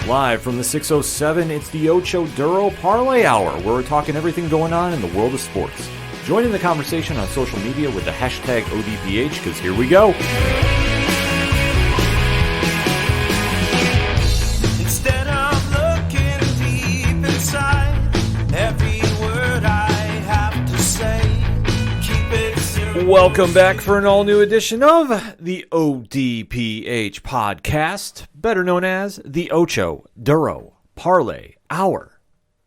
Live from the 607, it's the Ocho Duro Parlay Hour, where we're talking everything going on in the world of sports. Join in the conversation on social media with the hashtag ODPH, because here we go. Instead of looking deep inside, every word I have to say, keep it simple. Welcome back for an all-new edition of the ODPH podcast, better known as the Ocho Duro Parlay Hour.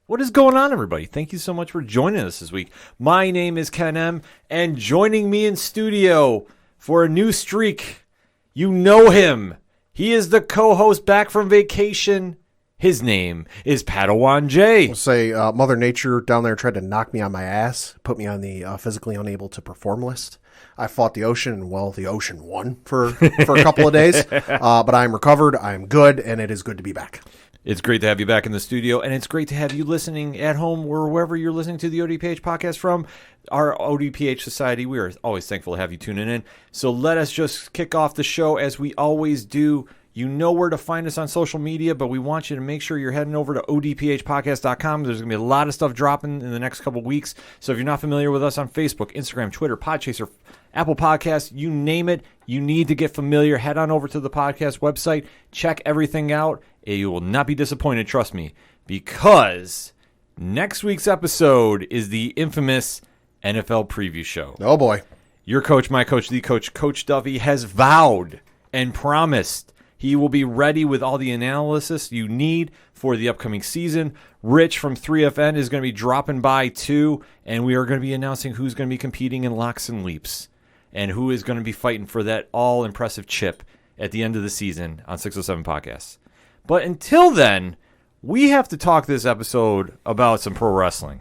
What is going on, everybody? Thank you so much for joining us this week. My name is Ken M, and joining me in studio for a new streak, you know him. He is the co-host back from vacation. His name is Padawan J. I'll say Mother Nature down there tried to knock me on my ass, put me on the physically unable to perform list. I fought the ocean, and well, the ocean won for a couple of days. But I'm recovered, I'm good, and it is good to be back. It's great to have you back in the studio, and it's great to have you listening at home or wherever you're listening to the ODPH podcast from. Our ODPH Society, we are always thankful to have you tuning in. So let us just kick off the show as we always do. You know where to find us on social media, but we want you to make sure you're heading over to odphpodcast.com. There's going to be a lot of stuff dropping in the next couple of weeks. So if you're not familiar with us on Facebook, Instagram, Twitter, Podchaser, Apple Podcasts, you name it, you need to get familiar. Head on over to the podcast website. Check everything out. You will not be disappointed, trust me, because next week's episode is the infamous NFL preview show. Oh, boy. Your coach, my coach, the coach, Coach Duffy, has vowed and promised he will be ready with all the analysis you need for the upcoming season. Rich from 3FN is going to be dropping by too, and we are going to be announcing who's going to be competing in locks and leaps and who is going to be fighting for that all-impressive chip at the end of the season on 607 Podcasts. But until then, we have to talk this episode about some pro wrestling.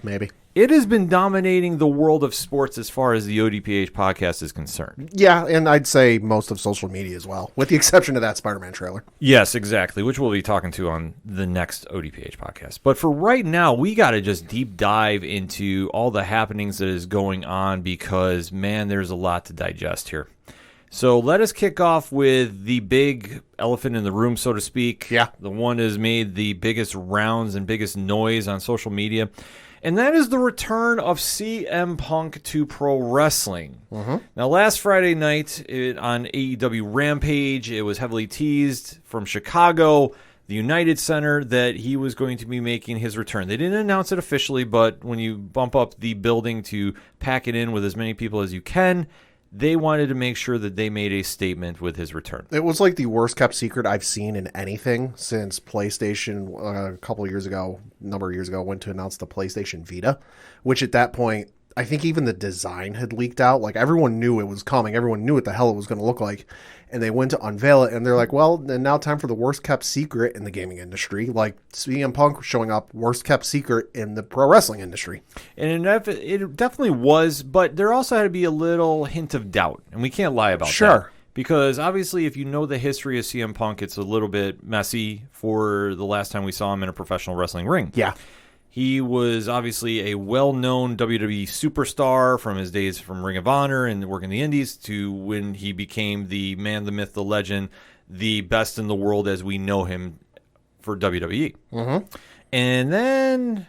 Maybe. It has been dominating the world of sports as far as the ODPH podcast is concerned. Yeah, and I'd say most of social media as well, with the exception of that Spider-Man trailer. Yes, exactly, which we'll be talking to on the next ODPH podcast. But for right now, we got to just deep dive into all the happenings that is going on because, man, there's a lot to digest here. So let us kick off with the big elephant in the room, so to speak. Yeah. The one that has made the biggest rounds and biggest noise on social media. And that is the return of CM Punk to pro wrestling. Mm-hmm. Now, last Friday night on AEW Rampage, it was heavily teased from Chicago, the United Center, that he was going to be making his return. They didn't announce it officially, but when you bump up the building to pack it in with as many people as you can, they wanted to make sure that they made a statement with his return. It was like the worst kept secret I've seen in anything since PlayStation number of years ago, went to announce the PlayStation Vita, which at that point, I think even the design had leaked out. Like everyone knew it was coming. Everyone knew what the hell it was going to look like. And they went to unveil it, and they're like, well, and now time for the worst kept secret in the gaming industry. Like CM Punk showing up, worst kept secret in the pro wrestling industry. And it definitely was, but there also had to be a little hint of doubt, and we can't lie about that. Sure. Because obviously if you know the history of CM Punk, it's a little bit messy for the last time we saw him in a professional wrestling ring. Yeah. He was obviously a well-known WWE superstar from his days from Ring of Honor and working the Indies to when he became the man, the myth, the legend, the best in the world as we know him for WWE. Mm-hmm. And then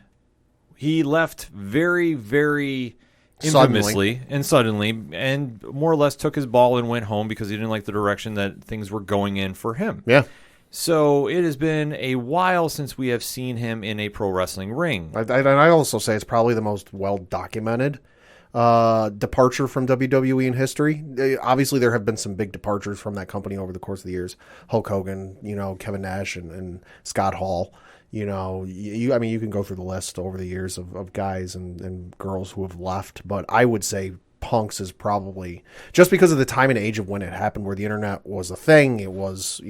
he left very, very infamously and suddenly and more or less took his ball and went home because he didn't like the direction that things were going in for him. Yeah. So it has been a while since we have seen him in a pro wrestling ring. I also say it's probably the most well-documented departure from WWE in history. Obviously, there have been some big departures from that company over the course of the years. Hulk Hogan, Kevin Nash, and Scott Hall. You can go through the list over the years of guys and girls who have left. But I would say Punk's is probably, just because of the time and age of when it happened, where the internet was a thing. It was,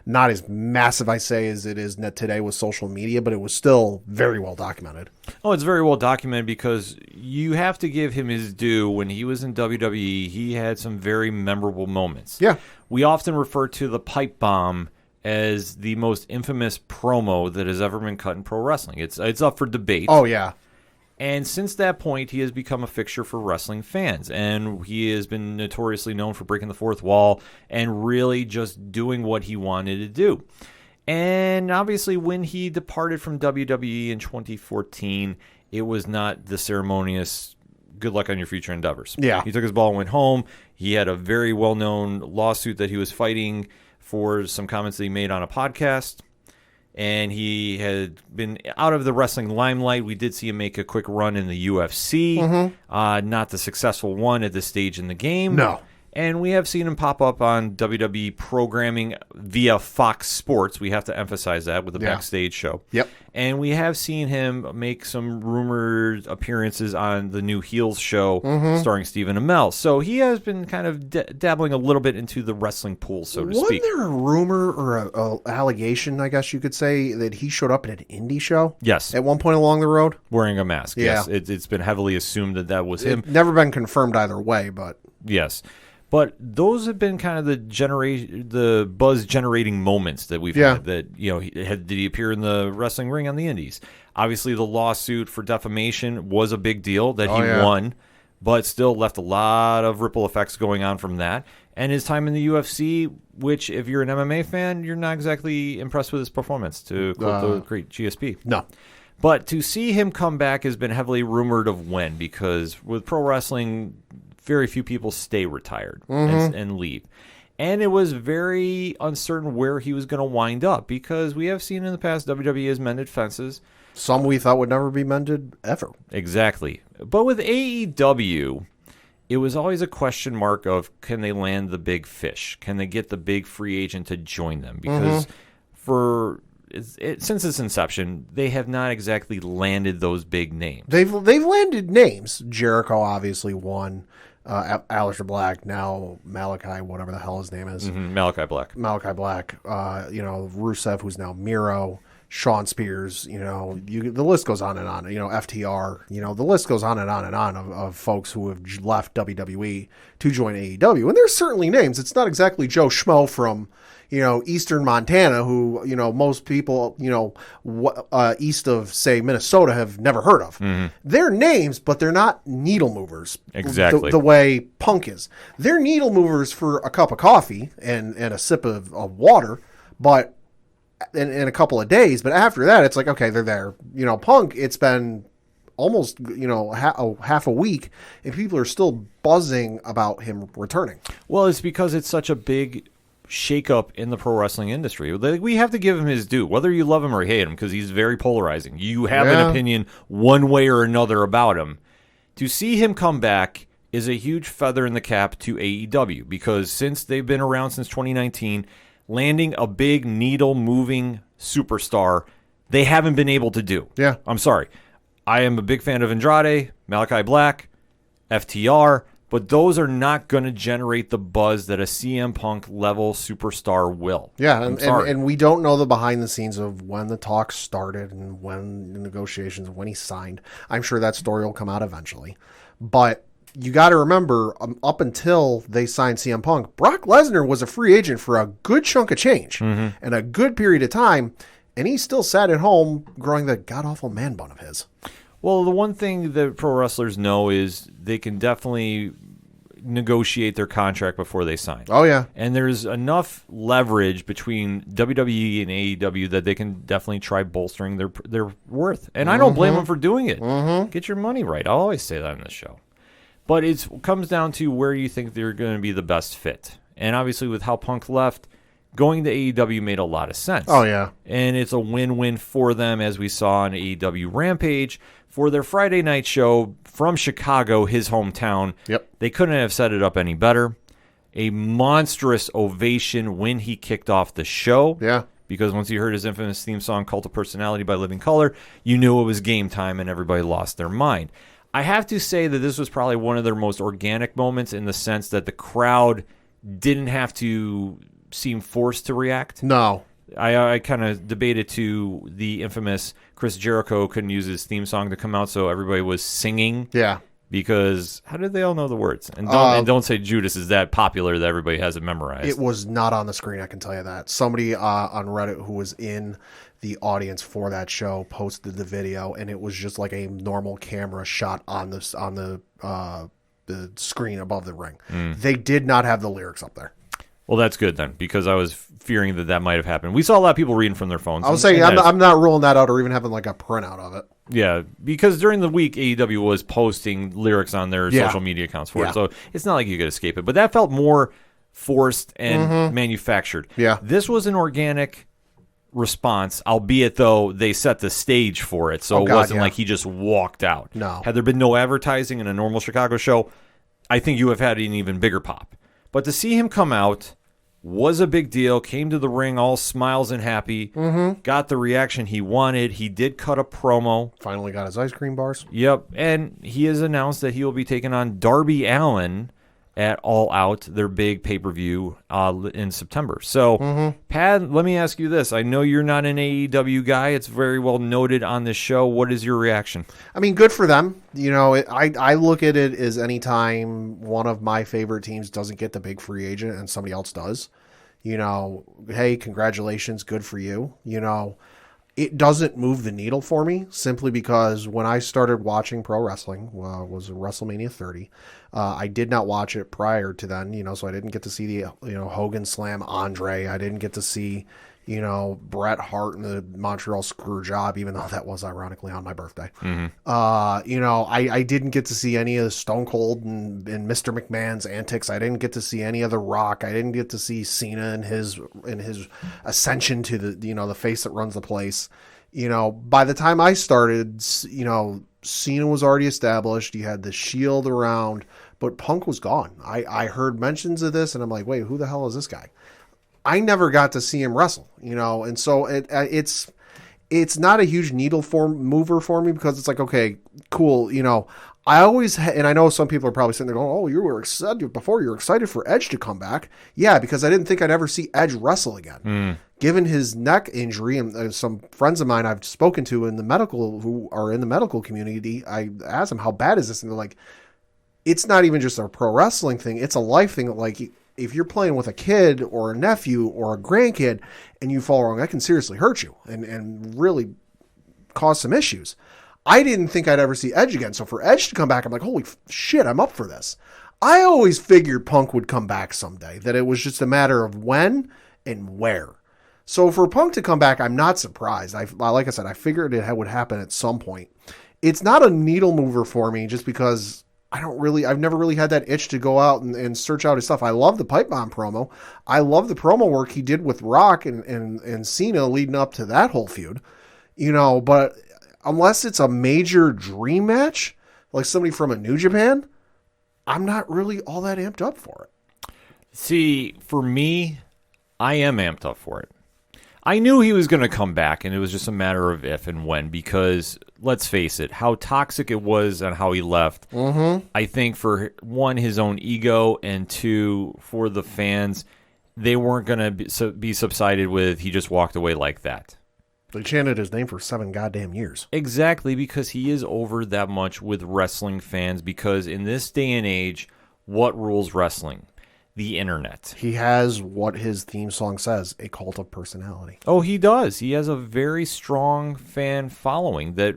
not as massive, I say, as it is today with social media, but it was still very well documented. Oh, it's very well documented because you have to give him his due. When he was in WWE, he had some very memorable moments. Yeah. We often refer to the pipe bomb as the most infamous promo that has ever been cut in pro wrestling. It's up for debate. Oh, yeah. And since that point, he has become a fixture for wrestling fans. And he has been notoriously known for breaking the fourth wall and really just doing what he wanted to do. And obviously, when he departed from WWE in 2014, it was not the ceremonious good luck on your future endeavors. Yeah. He took his ball and went home. He had a very well-known lawsuit that he was fighting for some comments that he made on a podcast. And he had been out of the wrestling limelight. We did see him make a quick run in the UFC. Not the successful one at this stage in the game. No. And we have seen him pop up on WWE programming via Fox Sports. We have to emphasize that with the backstage show. Yep. And we have seen him make some rumored appearances on the new Heels show starring Stephen Amell. So he has been kind of dabbling a little bit into the wrestling pool, so to speak. Wasn't there a rumor or a allegation, I guess you could say, that he showed up at an indie show? Yes. At one point along the road? Wearing a mask. Yeah. Yes. It's been heavily assumed that that was him. Never been confirmed either way, but... Yes. But those have been kind of the buzz-generating moments that we've had. That, did he appear in the wrestling ring on the Indies? Obviously, the lawsuit for defamation was a big deal that he won, but still left a lot of ripple effects going on from that. And his time in the UFC, which, if you're an MMA fan, you're not exactly impressed with his performance, to quote the great GSP. No. But to see him come back has been heavily rumored of when, because with pro wrestling, very few people stay retired and leave. And it was very uncertain where he was going to wind up, because we have seen in the past WWE has mended fences. Some we thought would never be mended ever. Exactly. But with AEW, it was always a question mark of, can they land the big fish? Can they get the big free agent to join them? Because since its inception, they have not exactly landed those big names. They've landed names. Jericho obviously won. Aleister Black, now Malachi, whatever the hell his name is. Malachi Black. Rusev, who's now Miro, Shawn Spears, the list goes on and on. FTR, the list goes on and on and on of folks who have left WWE to join AEW. And there's certainly names. It's not exactly Joe Schmo from, Eastern Montana, who, most people, east of, say, Minnesota have never heard of. They're names, but they're not needle movers. Exactly. The way Punk is. They're needle movers for a cup of coffee and a sip of water, but in a couple of days. But after that, it's like, okay, they're there. Punk, it's been almost, half a week, and people are still buzzing about him returning. Well, it's because it's such a big shakeup in the pro wrestling industry. We have to give him his due, whether you love him or hate him, because he's very polarizing. You have an opinion one way or another about him. To see him come back is a huge feather in the cap to AEW, because since they've been around since 2019, landing a big needle-moving superstar, they haven't been able to do. Yeah. I'm sorry. I am a big fan of Andrade, Malachi Black, FTR, but those are not going to generate the buzz that a CM Punk level superstar will. Yeah, and we don't know the behind the scenes of when the talks started and when the negotiations, when he signed. I'm sure that story will come out eventually. But you got to remember, up until they signed CM Punk, Brock Lesnar was a free agent for a good chunk of change and a good period of time, and he still sat at home growing the god-awful man bun of his. Well, the one thing that pro wrestlers know is they can definitely negotiate their contract before they sign. Oh, yeah. And there's enough leverage between WWE and AEW that they can definitely try bolstering their worth. And I don't blame them for doing it. Get your money right. I'll always say that in this show. But it comes down to where you think they're going to be the best fit. And obviously with how Punk left, going to AEW made a lot of sense. Oh, yeah. And it's a win-win for them, as we saw on AEW Rampage. For their Friday night show from Chicago, his hometown, they couldn't have set it up any better. A monstrous ovation when he kicked off the show. Yeah. Because once you heard his infamous theme song, Cult of Personality by Living Colour, you knew it was game time and everybody lost their mind. I have to say that this was probably one of their most organic moments, in the sense that the crowd didn't have to seem forced to react. No. I kind of debated to the infamous Chris Jericho couldn't use his theme song to come out, so everybody was singing. Yeah. Because how did they all know the words? And don't say Judas is that popular that everybody has it memorized. It was not on the screen, I can tell you that. Somebody on Reddit who was in the audience for that show posted the video, and it was just like a normal camera shot on the screen above the ring. They did not have the lyrics up there. Well, that's good then, because I was fearing that might have happened. We saw a lot of people reading from their phones. I was saying I'm not ruling that out or even having like a printout of it. Yeah, because during the week, AEW was posting lyrics on their Yeah. social media accounts for Yeah. it, so it's not like you could escape it. But that felt more forced and manufactured. Yeah. This was an organic response, albeit though they set the stage for it, so Oh, it God, wasn't yeah. like he just walked out. No. Had there been no advertising in a normal Chicago show, I think you have had an even bigger pop. But to see him come out was a big deal, came to the ring all smiles and happy, got the reaction he wanted. He did cut a promo. Finally got his ice cream bars. Yep, and he has announced that he will be taking on Darby Allin at All Out, their big pay-per-view in September. So, Pat, let me ask you this. I know you're not an AEW guy. It's very well noted on this show. What is your reaction? I mean, good for them. You know, I look at it as anytime one of my favorite teams doesn't get the big free agent and somebody else does, you know, hey, congratulations, good for you. You know, it doesn't move the needle for me simply because when I started watching pro wrestling, was WrestleMania 30. I did not watch it prior to then, you know, so I didn't get to see the, you know, Hogan slam Andre. I didn't get to see, you know, Bret Hart in the Montreal screw job, even though that was ironically on my birthday. You know, I didn't get to see any of the Stone Cold and Mr. McMahon's antics. I didn't get to see any of The Rock. I didn't get to see Cena and his ascension to the, you know, the face that runs the place. You know, by the time I started, you know, Cena was already established. You had the Shield around, but Punk was gone. I heard mentions of this and I'm like, wait, who the hell is this guy? I never got to see him wrestle, you know, and so it's not a huge needle mover for me because it's like, okay, cool, you know. I always and I know some people are probably sitting there going, "Oh, you were excited before. You're excited for Edge to come back." Yeah, because I didn't think I'd ever see Edge wrestle again. Given his neck injury, and some friends of mine I've spoken to in the medical who are in the medical community, I asked them, "How bad is this?" And they're like, "It's not even just a pro wrestling thing; it's a life thing. Like, if you're playing with a kid or a nephew or a grandkid and you fall wrong, that can seriously hurt you and really cause some issues." I didn't think I'd ever see Edge again. So for Edge to come back, I'm like, holy shit, I'm up for this. I always figured Punk would come back someday, that it was just a matter of when and where. So for Punk to come back, I'm not surprised. Like I said, I figured it would happen at some point. It's not a needle mover for me just because I've never really had that itch to go out and search out his stuff. I love the Pipe Bomb promo. I love the promo work he did with Rock and Cena leading up to that whole feud, you know, but unless it's a major dream match, like somebody from a New Japan, I'm not really all that amped up for it. See, for me, I am amped up for it. I knew he was going to come back, and it was just a matter of if and when, because let's face it, how toxic it was and how he left. I think for one, his own ego, and two, for the fans, they weren't going to be subsided with he just walked away like that. They chanted his name for 7 goddamn years. Exactly, because he is over that much with wrestling fans, because in this day and age, what rules wrestling? The internet. He has what his theme song says, a cult of personality. Oh, he does. He has a very strong fan following that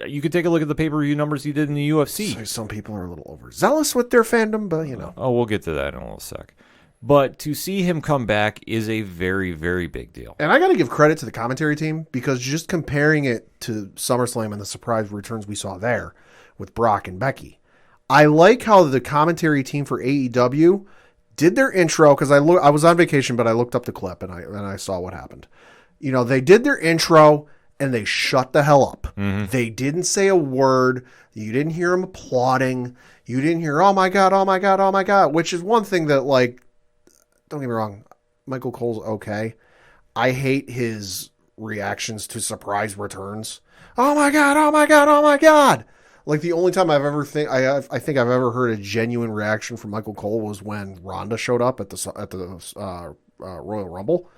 you could take a look at the pay-per-view numbers he did in the UFC. So some people are a little overzealous with their fandom, but you know. Oh, we'll get to that in a little sec. But to see him come back is a very, very big deal. And I got to give credit to the commentary team because just comparing it to SummerSlam and the surprise returns we saw there with Brock and Becky, I like how the commentary team for AEW did their intro because I was on vacation, but I looked up the clip and I saw what happened. You know, they did their intro and they shut the hell up. They didn't say a word. You didn't hear them applauding. You didn't hear, oh my God, oh my God, oh my God, which is one thing that, like, don't get me wrong, Michael Cole's okay. I hate his reactions to surprise returns. Oh my God, oh my God, oh my God. Like the only time I think I've ever heard a genuine reaction from Michael Cole was when Ronda showed up at the Royal Rumble.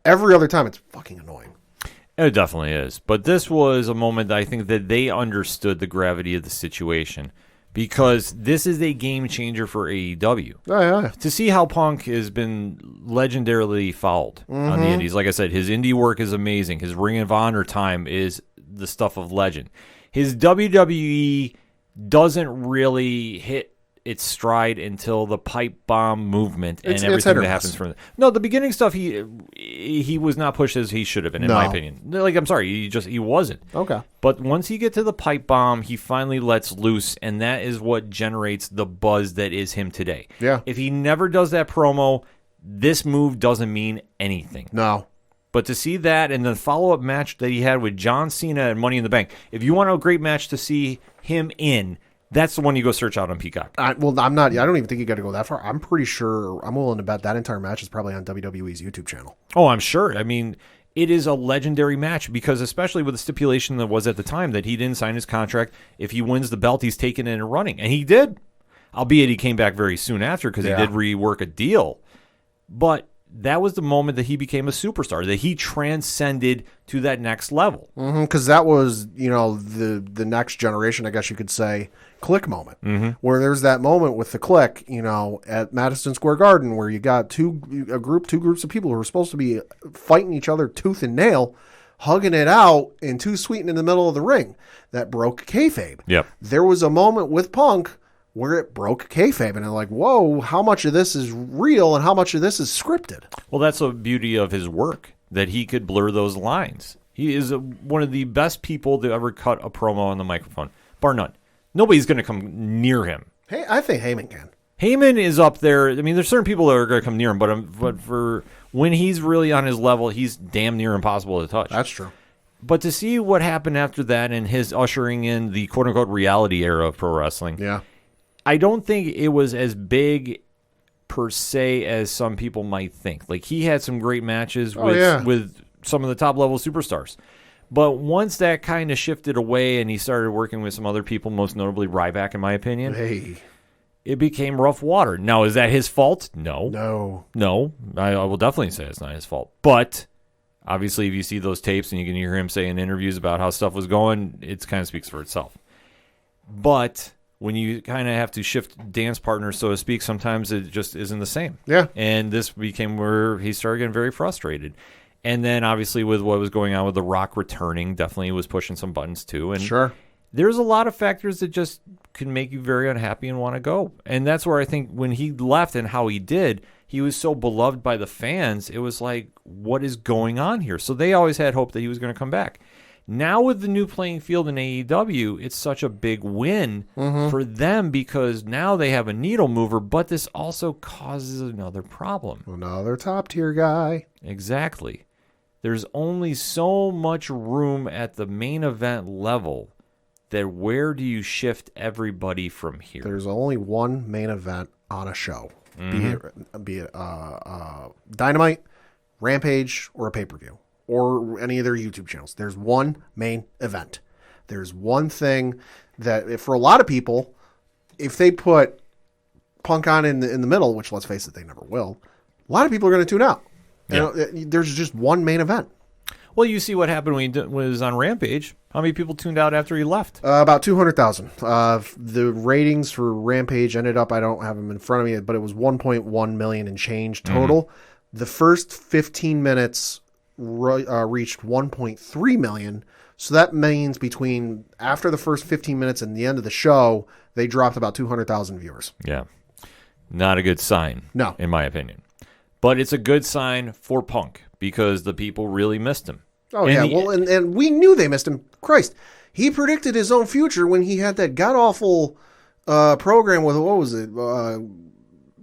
Every other time it's fucking annoying. It definitely is. But this was a moment that I think that they understood the gravity of the situation, because this is a game changer for AEW. Oh, yeah. To see how Punk has been legendarily fouled on the indies. Like I said, his indie work is amazing. His Ring of Honor time is the stuff of legend. His WWE doesn't really hit its stride until the pipe bomb movement and It's everything hit or that miss. happens from no, the beginning stuff he was not pushed as he should have been, in my No. opinion. Like, I'm sorry, he wasn't. Okay. But once he gets to the pipe bomb, he finally lets loose, and that is what generates the buzz that is him today. Yeah. If he never does that promo, this move doesn't mean anything. No. But to see that and the follow-up match that he had with John Cena and Money in the Bank, if you want a great match to see him in, that's the one you go search out on Peacock. I'm not. I don't even think you got to go that far. I'm pretty sure. I'm willing to bet that entire match is probably on WWE's YouTube channel. Oh, I'm sure. I mean, it is a legendary match because especially with the stipulation that was at the time that he didn't sign his contract. If he wins the belt, he's taking it and running. And he did. Albeit he came back very soon after because he did rework a deal. But that was the moment that he became a superstar, that he transcended to that next level. Because that was, the next generation, I guess you could say, click moment. Where there's that moment with the click, at Madison Square Garden, where you got two groups of people who were supposed to be fighting each other tooth and nail, hugging it out, and too sweet in the middle of the ring. That broke kayfabe. Yep. There was a moment with Punk where it broke kayfabe, and I'm like, whoa, how much of this is real and how much of this is scripted? Well, that's the beauty of his work, that he could blur those lines. He is one of the best people to ever cut a promo on the microphone, bar none. Nobody's going to come near him. Hey, I think Heyman can. Heyman is up there. I mean, there's certain people that are going to come near him, but for when he's really on his level, he's damn near impossible to touch. That's true. But to see what happened after that and his ushering in the quote-unquote reality era of pro wrestling, Yeah. I don't think it was as big per se as some people might think. Like, he had some great matches with some of the top-level superstars. But once that kind of shifted away and he started working with some other people, most notably Ryback, in my opinion, Hey. it became rough water. Now, is that his fault? No. No. I will definitely say it's not his fault. But obviously, if you see those tapes and you can hear him say in interviews about how stuff was going, it kind of speaks for itself. But when you kind of have to shift dance partners, so to speak, sometimes it just isn't the same. Yeah. And this became where he started getting very frustrated. And then, obviously, with what was going on with The Rock returning, definitely was pushing some buttons, too. And Sure. there's a lot of factors that just can make you very unhappy and want to go. And that's where I think when he left and how he did, he was so beloved by the fans, it was like, what is going on here? So they always had hope that he was going to come back. Now with the new playing field in AEW, it's such a big win for them because now they have a needle mover, but this also causes another problem. Another top tier guy. Exactly. There's only so much room at the main event level that where do you shift everybody from here? There's only one main event on a show, be it Dynamite, Rampage, or a pay-per-view, or any of their YouTube channels. There's one main event. There's one thing that, for a lot of people, if they put Punk on in the middle, which let's face it, they never will, a lot of people are going to tune out. Yeah. There's just one main event. Well, you see what happened when he was on Rampage. How many people tuned out after he left? About 200,000. The ratings for Rampage ended up, I don't have them in front of me, but it was 1.1 million and change total. The first 15 minutes reached 1.3 million. So that means after the first 15 minutes and the end of the show, they dropped about 200,000 viewers. Yeah. Not a good sign, No. in my opinion. But it's a good sign for Punk because the people really missed him. Oh, And yeah. And we knew they missed him. Christ. He predicted his own future when he had that god-awful program with, what was it,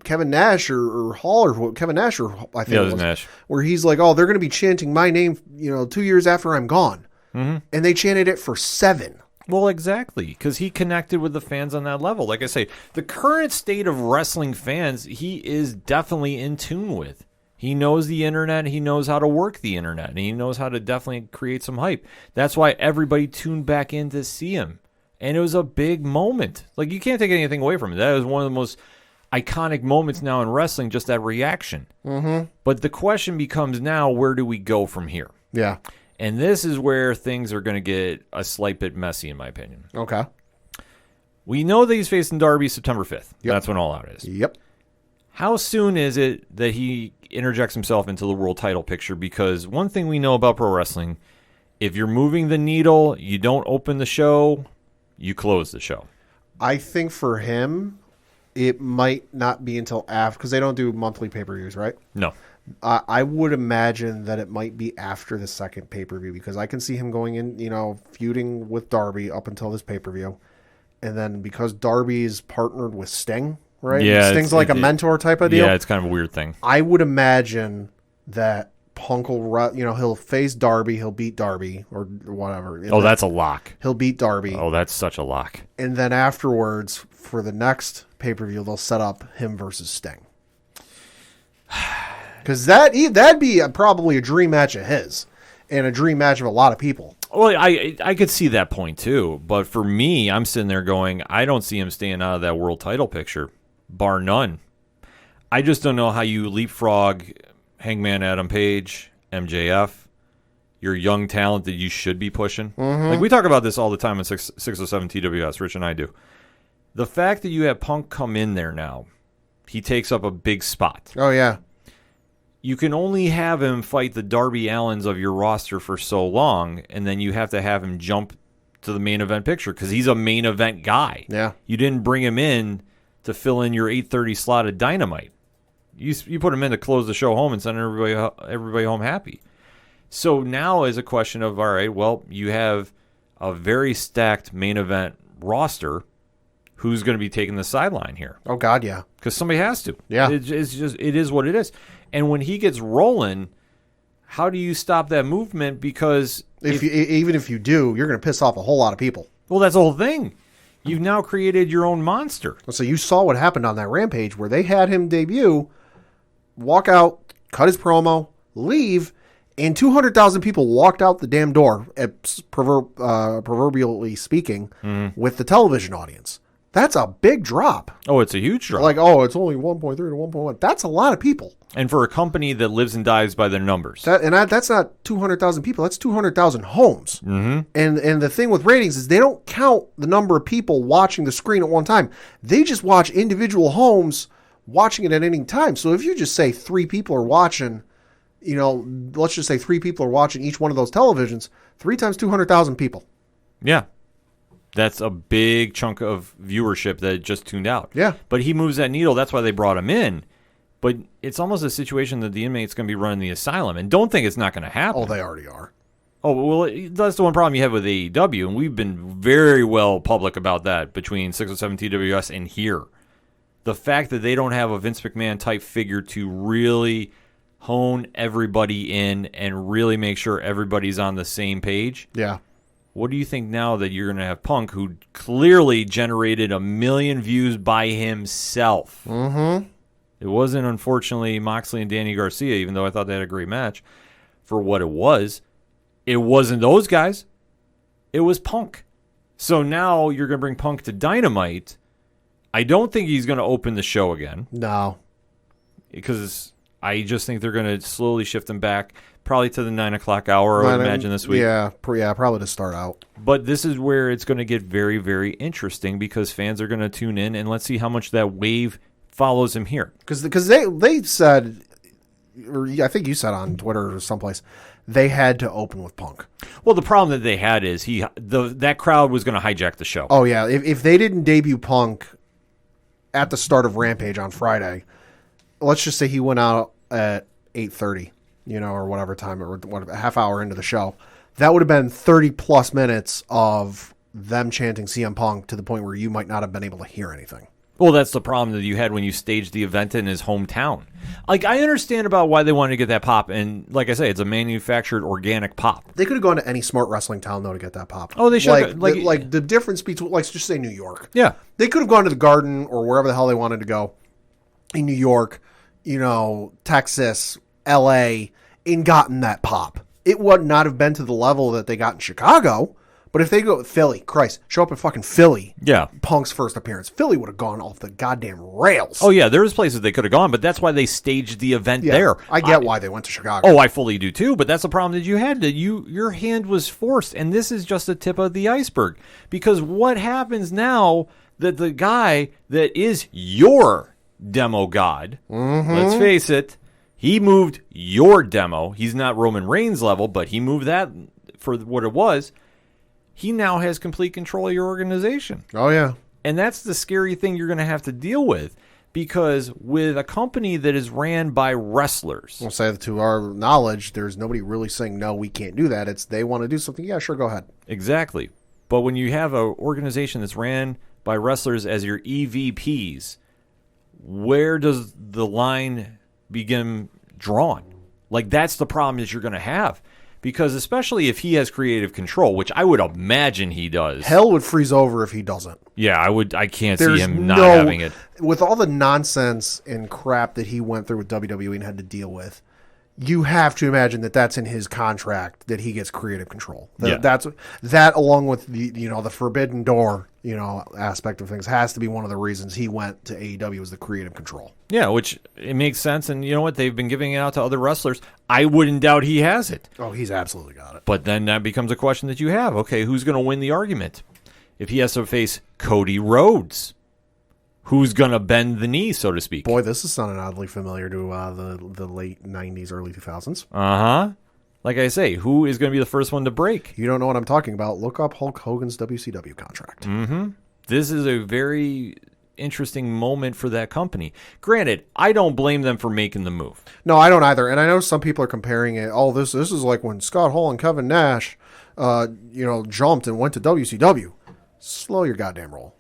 Kevin Nash or Hall or Kevin Nash, or I think Yeah, it it was was, Nash. where he's like, oh, they're going to be chanting my name, 2 years after I'm gone. And they chanted it for 7. Well, exactly, because he connected with the fans on that level. Like I say, the current state of wrestling fans, he is definitely in tune with. He knows the internet, he knows how to work the internet, and he knows how to definitely create some hype. That's why everybody tuned back in to see him. And it was a big moment. Like, you can't take anything away from it. That is one of the most iconic moments now in wrestling, just that reaction. But the question becomes now, where do we go from here? Yeah. And this is where things are going to get a slight bit messy, in my opinion. Okay. We know that he's facing Darby September 5th. Yep. That's when All Out is. Yep. How soon is it that he interjects himself into the world title picture? Because one thing we know about pro wrestling, if you're moving the needle, you don't open the show, you close the show. I think for him, it might not be until after, because they don't do monthly pay-per-views, right? No. I would imagine that it might be after the second pay-per-view, because I can see him going in, feuding with Darby up until this pay-per-view. And then because Darby's partnered with Sting, right? Yeah, Sting's like a mentor type of deal. Yeah, it's kind of a weird thing. I would imagine that Punk will, he'll face Darby, he'll beat Darby, or whatever. Oh, that's a lock. He'll beat Darby. Oh, that's such a lock. And then afterwards, for the next pay-per-view, they'll set up him versus Sting. Because that'd be probably a dream match of his, and a dream match of a lot of people. Well, I could see that point too, but for me, I'm sitting there going, I don't see him staying out of that world title picture, bar none. I just don't know how you leapfrog Hangman Adam Page, MJF, your young talent that you should be pushing. Like we talk about this all the time in 607 TWS, Rich and I do. The fact that you have Punk come in there now, he takes up a big spot. Oh, yeah. You can only have him fight the Darby Allins of your roster for so long, and then you have to have him jump to the main event picture because he's a main event guy. Yeah. You didn't bring him in to fill in your 8:30 slot of Dynamite. You put him in to close the show home and send everybody home happy. So now is a question of, all right, well, you have a very stacked main event roster. Who's going to be taking the sideline here? Oh, God, yeah. Because somebody has to. Yeah. It is what it is. And when he gets rolling, how do you stop that movement? Because even if you do, you're going to piss off a whole lot of people. Well, that's the whole thing. You've now created your own monster. So you saw what happened on that Rampage where they had him debut, walk out, cut his promo, leave, and 200,000 people walked out the damn door, proverbially speaking, with the television audience. That's a big drop. Oh, it's a huge drop. Like, it's only 1.3 to 1.1. That's a lot of people. And for a company that lives and dies by their numbers. That's not 200,000 people. That's 200,000 homes. Mm-hmm. And the thing with ratings is they don't count the number of people watching the screen at one time. They just watch individual homes watching it at any time. So if you just say 3 people are watching, let's just say 3 people are watching each one of those televisions, 3 times 200,000 people. Yeah. That's a big chunk of viewership that just tuned out. Yeah. But he moves that needle. That's why they brought him in. But it's almost a situation that the inmate's going to be running the asylum. And don't think it's not going to happen. Oh, they already are. Oh, well, that's the one problem you have with AEW. And we've been very well public about that between 607 TWS and here. The fact that they don't have a Vince McMahon type figure to really hone everybody in and really make sure everybody's on the same page. Yeah. What do you think now that you're going to have Punk, who clearly generated 1 million views by himself? Mm-hmm. It wasn't, unfortunately, Moxley and Danny Garcia, even though I thought they had a great match for what it was. It wasn't those guys. It was Punk. So now you're going to bring Punk to Dynamite. I don't think he's going to open the show again. No. Because I just think they're going to slowly shift him back, probably to the 9 o'clock hour, I would imagine, this week. Yeah, probably to start out. But this is where it's going to get very, very interesting because fans are going to tune in, and let's see how much that wave follows him here. Because they said, or I think you said on Twitter or someplace, they had to open with Punk. Well, the problem that they had is that crowd was going to hijack the show. Oh, yeah. If they didn't debut Punk at the start of Rampage on Friday, let's just say he went out at 8:30, or whatever time, or a half hour into the show, that would have been 30-plus minutes of them chanting CM Punk to the point where you might not have been able to hear anything. Well, that's the problem that you had when you staged the event in his hometown. Like, I understand about why they wanted to get that pop, and like I say, it's a manufactured organic pop. They could have gone to any smart wrestling town, though, to get that pop. Oh, they should. Like the difference between, let's just say New York. Yeah. They could have gone to the Garden or wherever the hell they wanted to go in New York, Texas, L.A., and gotten that pop. It would not have been to the level that they got in Chicago. But if they go Philly, Christ, show up in fucking Philly. Yeah. Punk's first appearance. Philly would have gone off the goddamn rails. Oh, yeah, there's places they could have gone, but that's why they staged the event there. I get why they went to Chicago. Oh, I fully do too, but that's the problem that you had. Your hand was forced, and this is just the tip of the iceberg. Because what happens now that the guy that is your demo god, let's face it, he moved your demo. He's not Roman Reigns level, but he moved that for what it was. He now has complete control of your organization. Oh, yeah. And that's the scary thing you're going to have to deal with, because with a company that is ran by wrestlers. We'll say that to our knowledge, there's nobody really saying, no, we can't do that. It's they want to do something. Yeah, sure, go ahead. Exactly. But when you have an organization that's ran by wrestlers as your EVPs, where does the line begin drawn? Like, that's the problem that you're going to have. Because especially if he has creative control, which I would imagine he does. Hell would freeze over if he doesn't. Yeah, I can't There's see him not having it. With all the nonsense and crap that he went through with WWE and had to deal with, you have to imagine that that's in his contract, that he gets creative control. That's that, along with the forbidden door aspect of things, has to be one of the reasons he went to AEW, was the creative control. Yeah, which it makes sense. And you know what? They've been giving it out to other wrestlers. I wouldn't doubt he has it. Oh, he's absolutely got it. But then that becomes a question that you have. Okay, who's going to win the argument? If he has to face Cody Rhodes, who's going to bend the knee, so to speak? Boy, this is sounding oddly familiar to the late 90s, early 2000s. Uh-huh. Like I say, who is going to be the first one to break? You don't know what I'm talking about. Look up Hulk Hogan's WCW contract. Mm-hmm. This is a very interesting moment for that company. Granted, I don't blame them for making the move. No, I don't either. And I know some people are comparing it. Oh, this is like when Scott Hall and Kevin Nash, jumped and went to WCW. Slow your goddamn roll.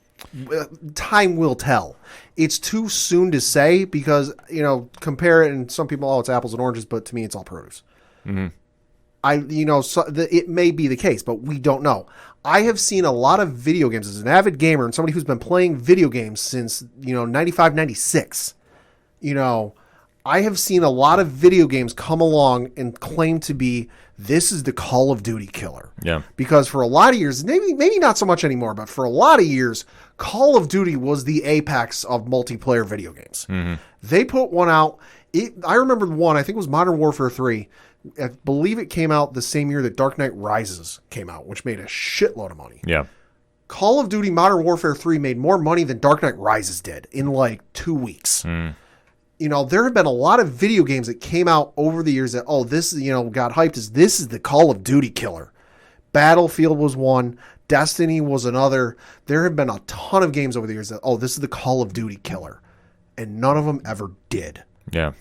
Time will tell. It's too soon to say because, compare it, and some people, it's apples and oranges, but to me, it's all produce. Mm-hmm. It may be the case, but we don't know. I have seen a lot of video games as an avid gamer and somebody who's been playing video games since, 95, 96. I have seen a lot of video games come along and claim to be, this is the Call of Duty killer. Yeah. Because for a lot of years, maybe not so much anymore, but for a lot of years, Call of Duty was the apex of multiplayer video games. Mm-hmm. They put one out. I remember one, I think it was Modern Warfare 3. I believe it came out the same year that Dark Knight Rises came out, which made a shitload of money. Yeah. Call of Duty Modern Warfare 3 made more money than Dark Knight Rises did in like 2 weeks. Mm. There have been a lot of video games that came out over the years that, this, got hyped as this is the Call of Duty killer. Battlefield was one. Destiny was another. There have been a ton of games over the years that, this is the Call of Duty killer. And none of them ever did. Yeah.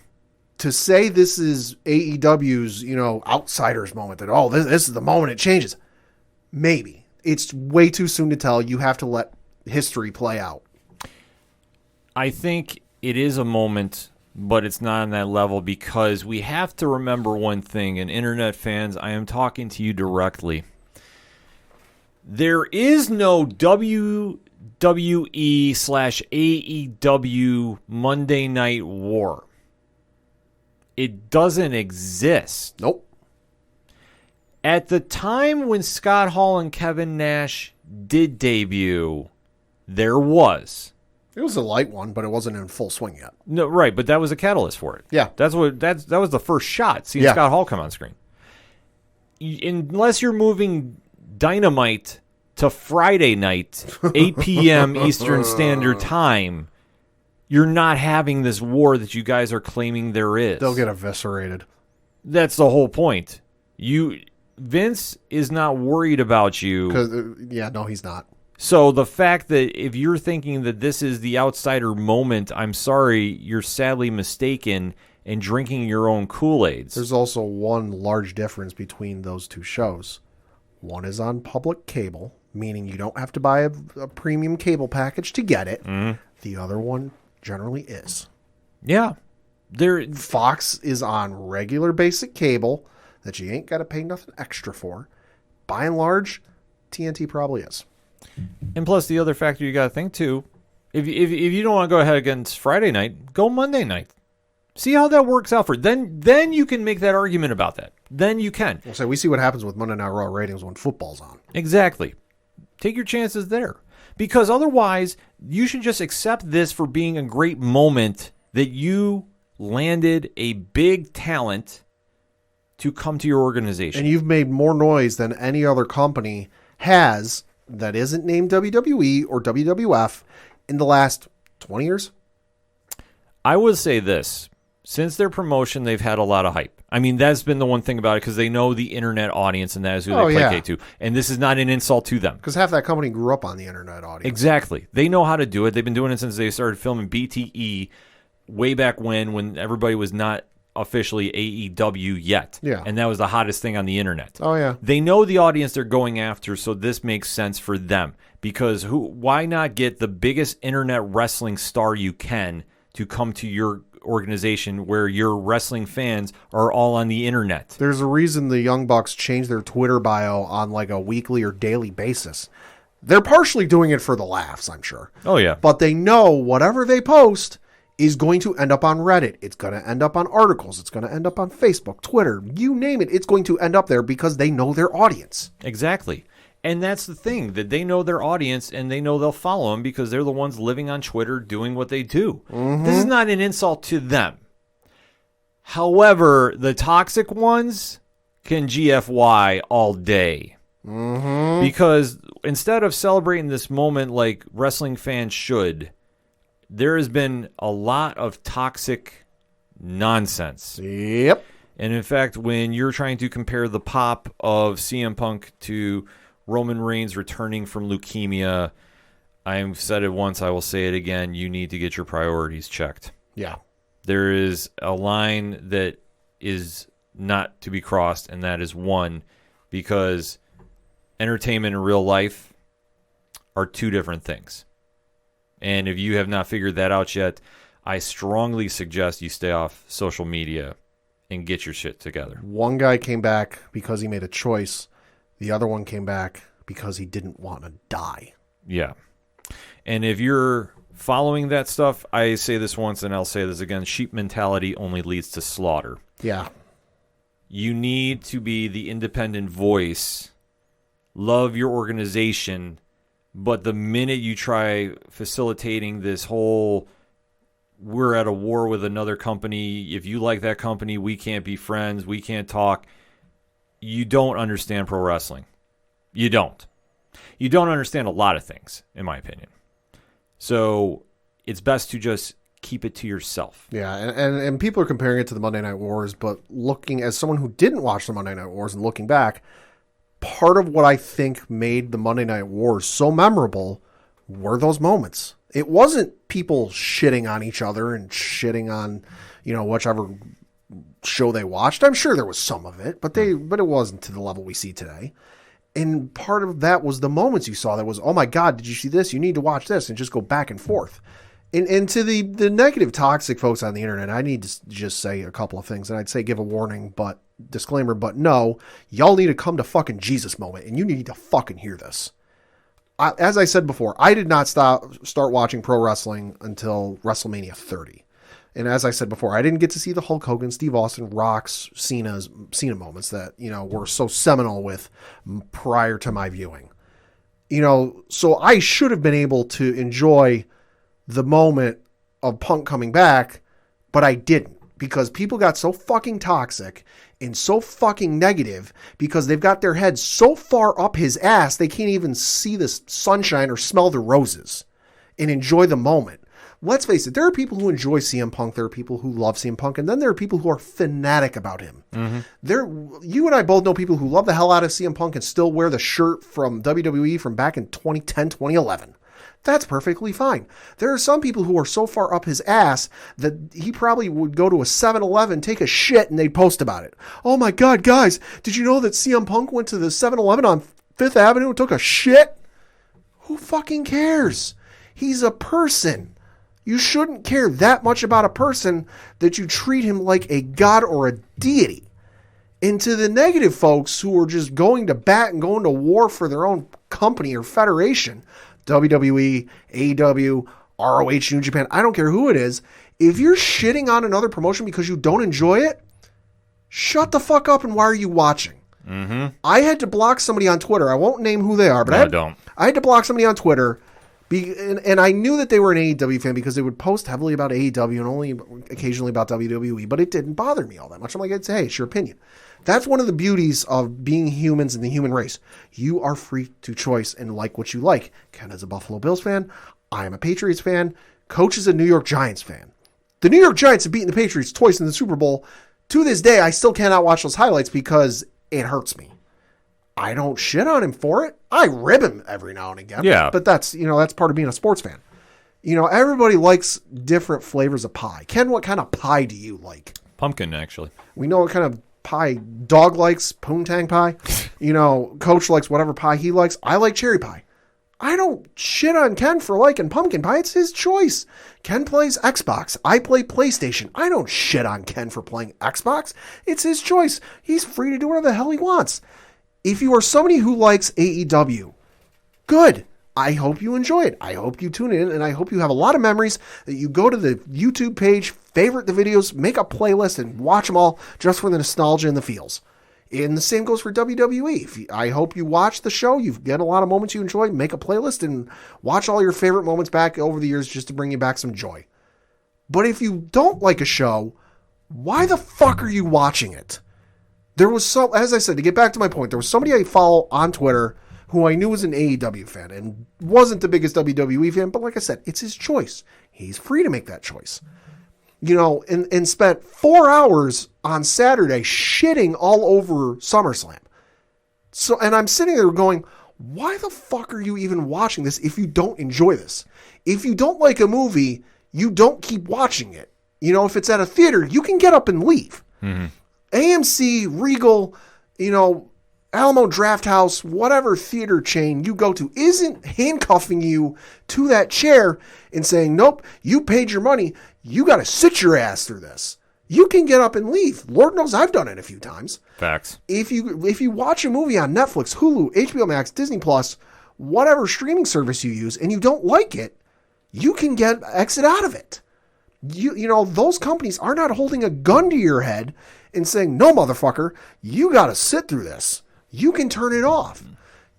To say this is AEW's, outsiders moment, that, this is the moment it changes. Maybe. It's way too soon to tell. You have to let history play out. I think it is a moment, but it's not on that level because we have to remember one thing, and internet fans, I am talking to you directly. There is no WWE/AEW Monday Night War. It doesn't exist. Nope. At the time when Scott Hall and Kevin Nash did debut, there was. It was a light one, but it wasn't in full swing yet. No, right, but that was a catalyst for it. Yeah. That was the first shot, seeing Scott Hall come on screen. Unless you're moving Dynamite to Friday night, 8 p.m. Eastern Standard Time, you're not having this war that you guys are claiming there is. They'll get eviscerated. That's the whole point. Vince is not worried about you. No, he's not. So the fact that if you're thinking that this is the outsider moment, I'm sorry, you're sadly mistaken and drinking your own Kool-Aids. There's also one large difference between those two shows. One is on public cable, meaning you don't have to buy a premium cable package to get it. Mm-hmm. The other one generally is. Yeah. Fox is on regular basic cable that you ain't got to pay nothing extra for. By and large, TNT probably is. And plus, the other factor you got to think too, if you don't want to go ahead against Friday night, go Monday night. See how that works out for you. Then you can make that argument about that. Then you can. So we see what happens with Monday Night Raw ratings when football's on. Exactly. Take your chances there. Because otherwise, you should just accept this for being a great moment that you landed a big talent to come to your organization. And you've made more noise than any other company has that isn't named WWE or WWF in the last 20 years? I would say this. Since their promotion, they've had a lot of hype. I mean, that's been the one thing about it, because they know the internet audience, and that is who they placate to. And this is not an insult to them. Because half that company grew up on the internet audience. Exactly. They know how to do it. They've been doing it since they started filming BTE way back when everybody was not officially AEW yet. Yeah. And that was the hottest thing on the internet. Oh, yeah. They know the audience they're going after, so this makes sense for them. Because why not get the biggest internet wrestling star you can to come to your organization where your wrestling fans are all on the internet? There's a reason the Young Bucks change their Twitter bio on like a weekly or daily basis. They're partially doing it for the laughs, I'm sure. Oh, yeah. But they know whatever they post is going to end up on Reddit. It's going to end up on articles. It's going to end up on Facebook, Twitter, you name it. It's going to end up there because they know their audience. Exactly. And that's the thing, that they know their audience and they know they'll follow them because they're the ones living on Twitter doing what they do. Mm-hmm. This is not an insult to them. However, the toxic ones can GFY all day. Mm-hmm. Because instead of celebrating this moment like wrestling fans should, there has been a lot of toxic nonsense. Yep. And in fact, when you're trying to compare the pop of CM Punk to Roman Reigns returning from leukemia, I've said it once, I will say it again, you need to get your priorities checked. Yeah. There is a line that is not to be crossed, and that is one, because entertainment and real life are two different things. And if you have not figured that out yet, I strongly suggest you stay off social media and get your shit together. One guy came back because he made a choice. The other one came back because he didn't want to die. Yeah. And if you're following that stuff, I say this once and I'll say this again, sheep mentality only leads to slaughter. Yeah. You need to be the independent voice, love your organization, but the minute you try facilitating this whole, we're at a war with another company, if you like that company, we can't be friends, we can't talk, you don't understand pro wrestling. You don't. You don't understand a lot of things, in my opinion. So it's best to just keep it to yourself. Yeah, and people are comparing it to the Monday Night Wars, but looking as someone who didn't watch the Monday Night Wars and looking back, part of what I think made the Monday Night Wars so memorable were those moments. It wasn't people shitting on each other and shitting on, whichever show they watched. I'm sure there was some of it, but it wasn't to the level we see today. And part of that was the moments you saw that was, oh my God, did you see this? You need to watch this, and just go back and forth. And to the negative, toxic folks on the internet, I need to just say a couple of things. And I'd say give a warning, but disclaimer, but no, y'all need to come to fucking Jesus moment, and you need to fucking hear this. As I said before, I did not start watching pro wrestling until WrestleMania 30. And as I said before, I didn't get to see the Hulk Hogan, Steve Austin, Rock's, Cena moments that, were so seminal with prior to my viewing. So I should have been able to enjoy the moment of Punk coming back, but I didn't, because people got so fucking toxic and so fucking negative because they've got their heads so far up his ass they can't even see the sunshine or smell the roses and enjoy the moment. Let's face it, there are people who enjoy CM Punk, there are people who love CM Punk, and then there are people who are fanatic about him. Mm-hmm. You and I both know people who love the hell out of CM Punk and still wear the shirt from WWE from back in 2010, 2011. That's perfectly fine. There are some people who are so far up his ass that he probably would go to a 7-Eleven, take a shit, and they'd post about it. Oh my God, guys, did you know that CM Punk went to the 7-Eleven on 5th Avenue and took a shit? Who fucking cares? He's a person. You shouldn't care that much about a person that you treat him like a god or a deity. And to the negative folks who are just going to bat and going to war for their own company or federation, WWE, AEW, ROH, New Japan, I don't care who it is. If you're shitting on another promotion because you don't enjoy it, shut the fuck up and why are you watching? Mm-hmm. I had to block somebody on Twitter. I won't name who they are, but I had to block somebody on Twitter. And I knew that they were an AEW fan because they would post heavily about AEW and only occasionally about WWE, but it didn't bother me all that much. I'm like, I'd say, hey, it's your opinion. That's one of the beauties of being humans in the human race. You are free to choice and like what you like. Ken is a Buffalo Bills fan. I am a Patriots fan. Coach is a New York Giants fan. The New York Giants have beaten the Patriots twice in the Super Bowl. To this day, I still cannot watch those highlights because it hurts me. I don't shit on him for it. I rib him every now and again. Yeah. But that's, that's part of being a sports fan. Everybody likes different flavors of pie. Ken, what kind of pie do you like? Pumpkin, actually. We know what kind of pie dog likes, poontang pie. Coach likes whatever pie he likes. I like cherry pie. I don't shit on Ken for liking pumpkin pie. It's his choice. Ken plays Xbox. I play PlayStation. I don't shit on Ken for playing Xbox. It's his choice. He's free to do whatever the hell he wants. If you are somebody who likes AEW, good. I hope you enjoy it. I hope you tune in, and I hope you have a lot of memories that you go to the YouTube page, favorite the videos, make a playlist, and watch them all just for the nostalgia and the feels. And the same goes for WWE. I hope you watch the show. You've got a lot of moments you enjoy. Make a playlist and watch all your favorite moments back over the years just to bring you back some joy. But if you don't like a show, why the fuck are you watching it? There was as I said, to get back to my point, there was somebody I follow on Twitter who I knew was an AEW fan and wasn't the biggest WWE fan, but like I said, it's his choice. He's free to make that choice. And spent 4 hours on Saturday shitting all over SummerSlam. And I'm sitting there going, why the fuck are you even watching this if you don't enjoy this? If you don't like a movie, you don't keep watching it. If it's at a theater, you can get up and leave. Mm-hmm. AMC, Regal, Alamo Drafthouse, whatever theater chain you go to isn't handcuffing you to that chair and saying, nope, you paid your money. You got to sit your ass through this. You can get up and leave. Lord knows I've done it a few times. Facts. If you watch a movie on Netflix, Hulu, HBO Max, Disney Plus, whatever streaming service you use, and you don't like it, you can exit out of it. Those companies are not holding a gun to your head and saying, no, motherfucker, you got to sit through this. You can turn it off.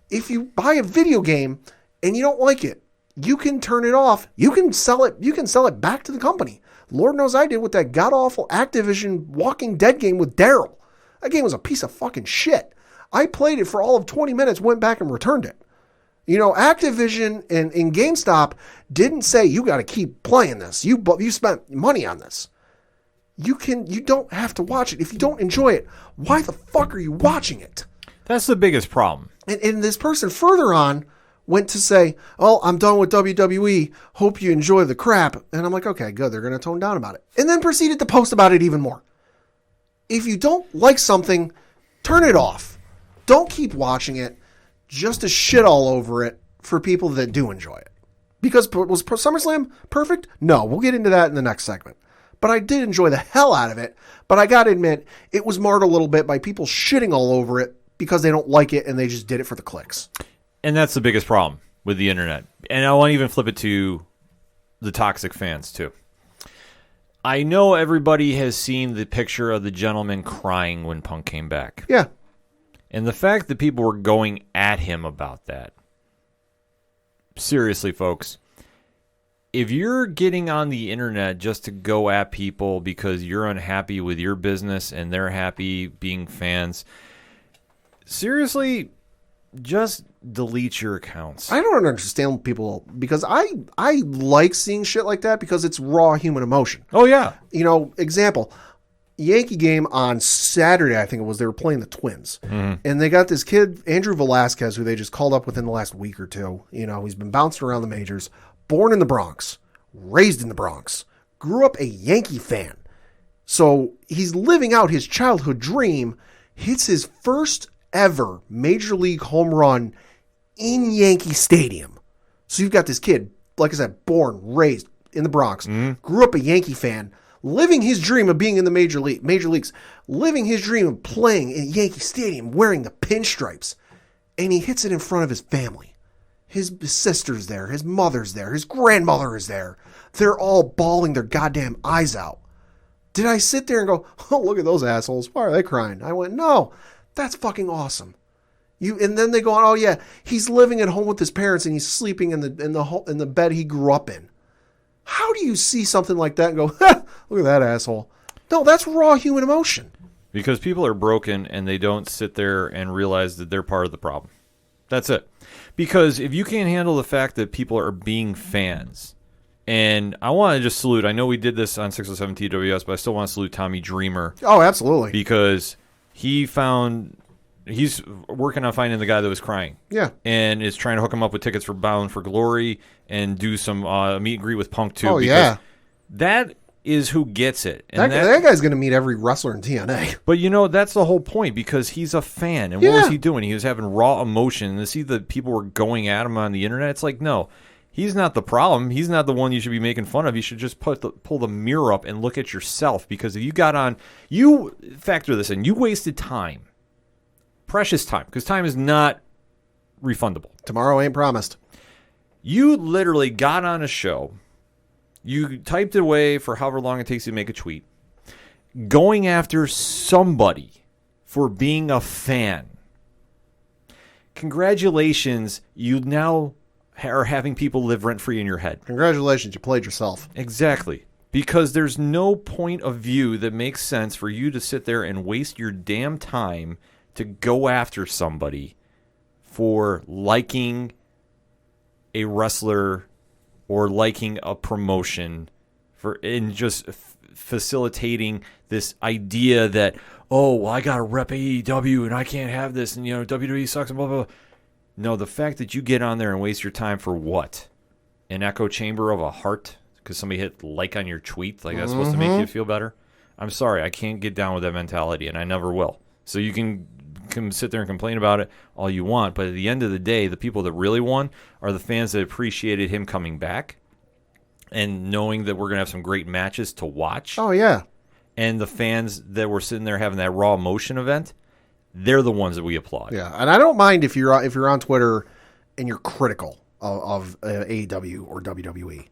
If you buy a video game and you don't like it, you can turn it off. You can sell it. You can sell it back to the company. Lord knows I did with that god-awful Activision Walking Dead game with Daryl. That game was a piece of fucking shit. I played it for all of 20 minutes, went back and returned it. Activision and GameStop didn't say you got to keep playing this. You spent money on this. You don't have to watch it. If you don't enjoy it, why the fuck are you watching it? That's the biggest problem. And this person further on went to say, oh, I'm done with WWE. Hope you enjoy the crap. And I'm like, okay, good. They're going to tone down about it. And then proceeded to post about it even more. If you don't like something, turn it off. Don't keep watching it just to shit all over it for people that do enjoy it. Because was SummerSlam perfect? No, we'll get into that in the next segment. But I did enjoy the hell out of it. But I got to admit, it was marred a little bit by people shitting all over it because they don't like it and they just did it for the clicks. And that's the biggest problem with the internet. And I want to even flip it to the toxic fans, too. I know everybody has seen the picture of the gentleman crying when Punk came back. Yeah. And the fact that people were going at him about that. Seriously, folks. If you're getting on the internet just to go at people because you're unhappy with your business and they're happy being fans, seriously, just delete your accounts. I don't understand people because I like seeing shit like that because it's raw human emotion. Oh, yeah. Example, Yankee game on Saturday, I think it was, they were playing the Twins. Mm-hmm. And they got this kid, Andrew Velasquez, who they just called up within the last week or two. He's been bouncing around the majors, born in the Bronx, raised in the Bronx, grew up a Yankee fan. So he's living out his childhood dream, hits his first ever major league home run in Yankee Stadium. So you've got this kid, like I said, born, raised in the Bronx, grew up a Yankee fan, living his dream of being in the major leagues, living his dream of playing in Yankee Stadium, wearing the pinstripes, and he hits it in front of his family. His sister's there, his mother's there, his grandmother is there. They're all bawling their goddamn eyes out. Did I sit there and go, oh, look at those assholes, why are they crying? I went, no, that's fucking awesome. And then they go on, oh yeah, he's living at home with his parents and he's sleeping in the bed he grew up in. How do you see something like that and go, look at that asshole? No, that's raw human emotion. Because people are broken and they don't sit there and realize that they're part of the problem. That's it. Because if you can't handle the fact that people are being fans And I want to just salute. I know we did this on 607 TWS, but I still want to salute Tommy Dreamer. Oh, absolutely. Because he's working on finding the guy that was crying. Yeah. And is trying to hook him up with tickets for Bound for Glory and do some meet and greet with Punk, too. Oh, yeah. That is who gets it. And that guy's going to meet every wrestler in TNA. But, that's the whole point, because he's a fan. And what was he doing? He was having raw emotion. And to see that people were going at him on the internet, it's like, no, he's not the problem. He's not the one you should be making fun of. You should just pull the mirror up and look at yourself, because if you factor this in, you wasted time. Precious time, because time is not refundable. Tomorrow ain't promised. You literally got on a show. You typed it away for however long it takes you to make a tweet, going after somebody for being a fan. Congratulations, you now are having people live rent-free in your head. Congratulations, you played yourself. Exactly. Because there's no point of view that makes sense for you to sit there and waste your damn time to go after somebody for liking a wrestler or liking a promotion and just facilitating this idea that, oh, well, I got to rep AEW and I can't have this, and WWE sucks and blah, blah, blah. No, the fact that you get on there and waste your time for what? An echo chamber of a heart? Because somebody hit like on your tweet? Like that's supposed to make you feel better? I'm sorry, I can't get down with that mentality, and I never will. So you can sit there and complain about it all you want, but at the end of the day, the people that really won are the fans that appreciated him coming back and knowing that we're going to have some great matches to watch. Oh, yeah. And the fans that were sitting there having that raw emotion event, they're the ones that we applaud. Yeah, and I don't mind if you're on Twitter and you're critical of AEW or WWE.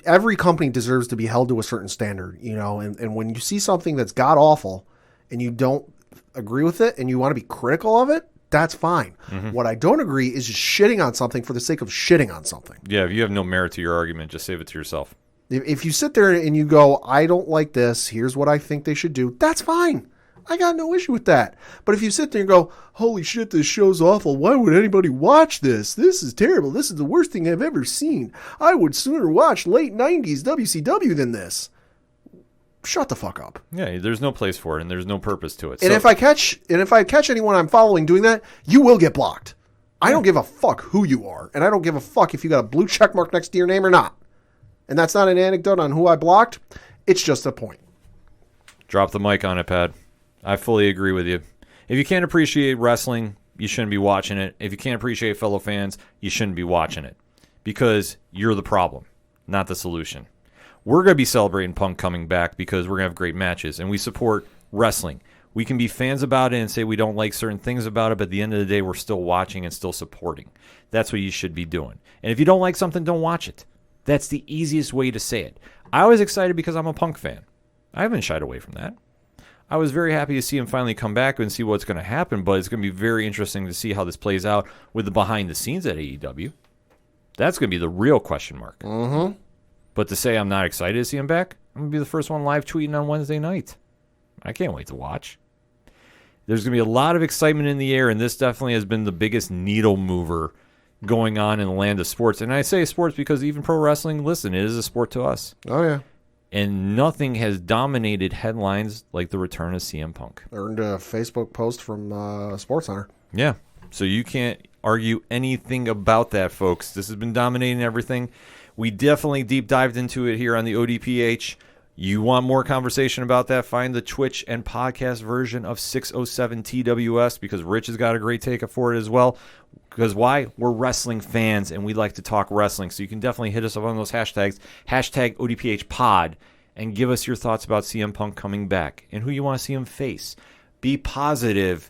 Every company deserves to be held to a certain standard, and when you see something that's god-awful and you don't agree with it and you want to be critical of it, that's fine. Mm-hmm. What I don't agree is just shitting on something for the sake of shitting on something. Yeah, if you have no merit to your argument, just save it to yourself. If you sit there and you go, I don't like this, here's what I think they should do, that's fine. I got no issue with that. But if you sit there and go, holy shit, this show's awful, why would anybody watch this? This is terrible. This is the worst thing I've ever seen. I would sooner watch late 90s WCW than this. Shut the fuck up. Yeah, there's no place for it, and there's no purpose to it. And if I catch anyone I'm following doing that, you will get blocked. I don't give a fuck who you are, and I don't give a fuck if you got a blue check mark next to your name or not. And that's not an anecdote on who I blocked. It's just a point. Drop the mic on it, Pad. I fully agree with you. If you can't appreciate wrestling, you shouldn't be watching it. If you can't appreciate fellow fans, you shouldn't be watching it, because you're the problem, not the solution. We're going to be celebrating Punk coming back because we're going to have great matches, and we support wrestling. We can be fans about it and say we don't like certain things about it, but at the end of the day, we're still watching and still supporting. That's what you should be doing. And if you don't like something, don't watch it. That's the easiest way to say it. I was excited because I'm a Punk fan. I haven't shied away from that. I was very happy to see him finally come back and see what's going to happen, but it's going to be very interesting to see how this plays out with the behind the scenes at AEW. That's going to be the real question mark. Mm-hmm. But to say I'm not excited to see him back, I'm going to be the first one live tweeting on Wednesday night. I can't wait to watch. There's going to be a lot of excitement in the air, and this definitely has been the biggest needle mover going on in the land of sports. And I say sports because even pro wrestling, listen, it is a sport to us. Oh, yeah. And nothing has dominated headlines like the return of CM Punk. Earned a Facebook post from SportsCenter. Yeah. So you can't argue anything about that, folks. This has been dominating everything. We definitely deep dived into it here on the ODPH. You want more conversation about that, find the Twitch and podcast version of 607 TWS, because Rich has got a great take for it as well. Because why? We're wrestling fans, and we like to talk wrestling. So you can definitely hit us up on those hashtags, hashtag ODPH pod, and give us your thoughts about CM Punk coming back and who you want to see him face. Be positive.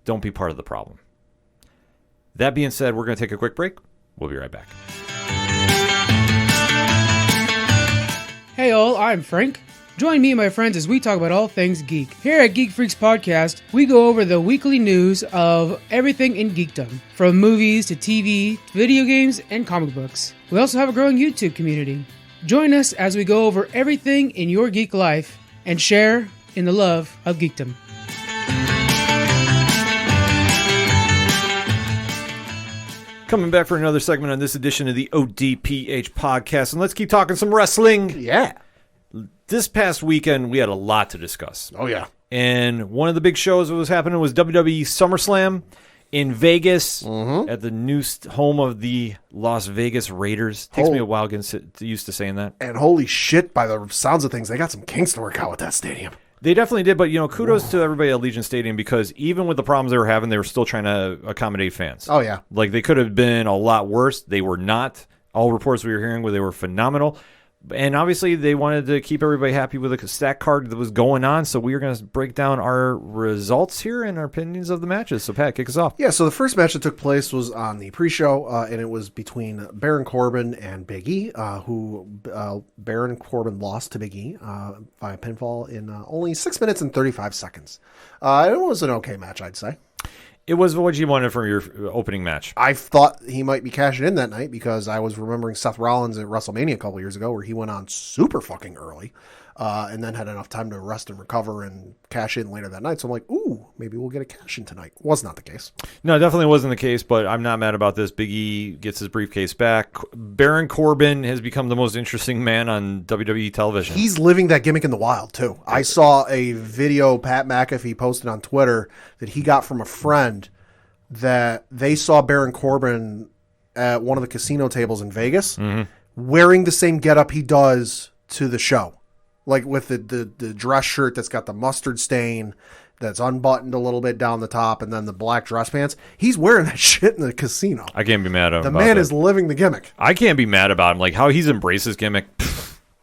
Don't be part of the problem. That being said, we're going to take a quick break. We'll be right back. Hey all, I'm Frank. Join me and my friends as we talk about all things geek. Here at Geek Freaks Podcast, we go over the weekly news of everything in geekdom, from movies to TV, to video games, and comic books. We also have a growing YouTube community. Join us as we go over everything in your geek life and share in the love of geekdom. Coming back for another segment on this edition of the ODPH podcast, and let's keep talking some wrestling. Yeah. This past weekend, we had a lot to discuss. Oh, yeah. And one of the big shows that was happening was WWE SummerSlam in Vegas at the new home of the Las Vegas Raiders. Takes me a while getting used to saying that. And holy shit, by the sounds of things, they got some kinks to work out with that stadium. They definitely did, but kudos to everybody at Allegiant Stadium, because even with the problems they were having, they were still trying to accommodate fans. Oh, yeah. Like, they could have been a lot worse. They were not. All reports we were hearing were they were phenomenal. And obviously, they wanted to keep everybody happy with the stat card that was going on. So we are going to break down our results here and our opinions of the matches. So, Pat, kick us off. Yeah, so the first match that took place was on the pre-show, and it was between Baron Corbin and Big E, who Baron Corbin lost to Big E via pinfall in only 6 minutes and 35 seconds. It was an okay match, I'd say. It was what you wanted from your opening match. I thought he might be cashing in that night because I was remembering Seth Rollins at WrestleMania a couple years ago where he went on super fucking early and then had enough time to rest and recover and cash in later that night. So I'm like, ooh, maybe we'll get a cash in tonight. Was not the case. No, it definitely wasn't the case, but I'm not mad about this. Big E gets his briefcase back. Baron Corbin has become the most interesting man on WWE television. He's living that gimmick in the wild, too. I saw a video Pat McAfee posted on Twitter that he got from a friend that they saw Baron Corbin at one of the casino tables in Vegas wearing the same getup he does to the show. Like with the dress shirt that's got the mustard stain, that's unbuttoned a little bit down the top, and then the black dress pants. He's wearing that shit in the casino. I can't be mad at him. The about man that. is living the gimmick. I can't be mad about him. Like how he's embraced his gimmick.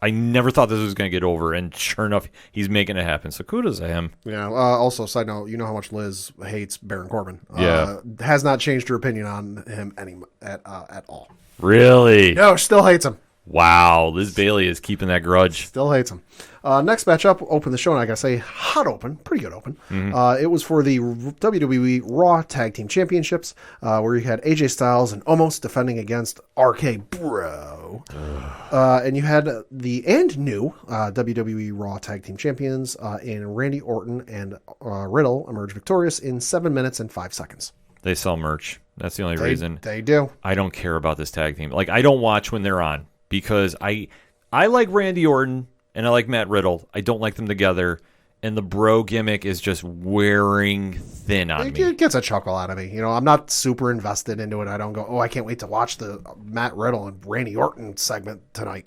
I never thought this was going to get over, and sure enough, he's making it happen. So kudos to him. Yeah. Also, side note, you know how much Liz hates Baron Corbin. Yeah. Has not changed her opinion on him at all. Really? No, still hates him. Wow. Liz Bailey is keeping that grudge. Still hates him. Next matchup, open the show, and I gotta say, hot open, pretty good open. It was for the WWE Raw Tag Team Championships, where you had AJ Styles and Omos defending against RK Bro. And you had the new WWE Raw Tag Team Champions in Randy Orton and Riddle emerge victorious in 7 minutes and 5 seconds. They sell merch. That's the only reason. They do. I don't care about this tag team. Like, I don't watch when they're on because I like Randy Orton and I like Matt Riddle. I don't like them together. And the bro gimmick is just wearing thin on me. It gets a chuckle out of me. I'm not super invested into it. I don't go, oh, I can't wait to watch the Matt Riddle and Randy Orton segment tonight.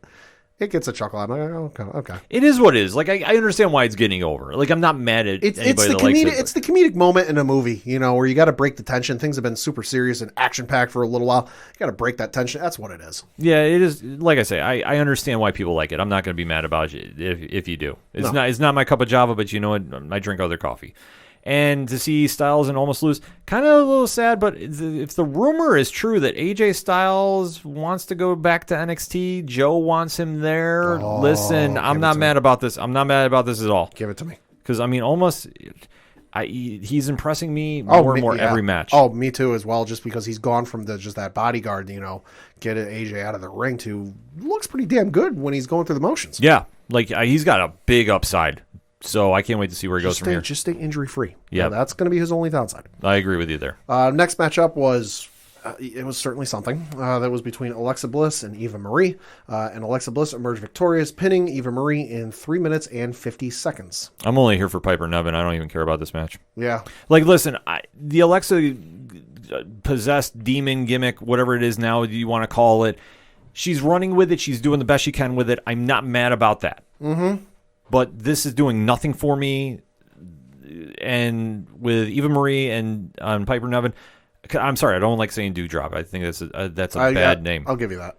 It gets a chuckle out of me. Okay. It is what it is. Like, I understand why it's getting over. Like, I'm not mad at anybody that likes it. It's the comedic moment in a movie, where you got to break the tension. Things have been super serious and action-packed for a little while. You got to break that tension. That's what it is. Yeah, it is. Like I say, I understand why people like it. I'm not going to be mad about it if you do. It's not my cup of java, but you know what? I drink other coffee. And to see Styles and almost lose, kind of a little sad, but if the rumor is true that AJ Styles wants to go back to NXT, Joe wants him there, listen, I'm not mad about this. I'm not mad about this at all. Give it to me. Because, he's impressing me more and more every match. Oh, me too as well, just because he's gone from just that bodyguard, get AJ out of the ring to looks pretty damn good when he's going through the motions. Yeah, like he's got a big upside. So I can't wait to see where he goes from here. Just stay injury-free. Yeah. That's going to be his only downside. I agree with you there. Next matchup was, it was certainly something. That was between Alexa Bliss and Eva Marie. And Alexa Bliss emerged victorious, pinning Eva Marie in 3 minutes and 50 seconds. I'm only here for Piper Niven. I don't even care about this match. Yeah. Like, listen, the Alexa possessed demon gimmick, whatever it is now you want to call it, she's running with it. She's doing the best she can with it. I'm not mad about that. Mm-hmm. But this is doing nothing for me. And with Eva Marie and Piper Niven, I'm sorry, I don't like saying Dewdrop. I think that's a bad name. I'll give you that.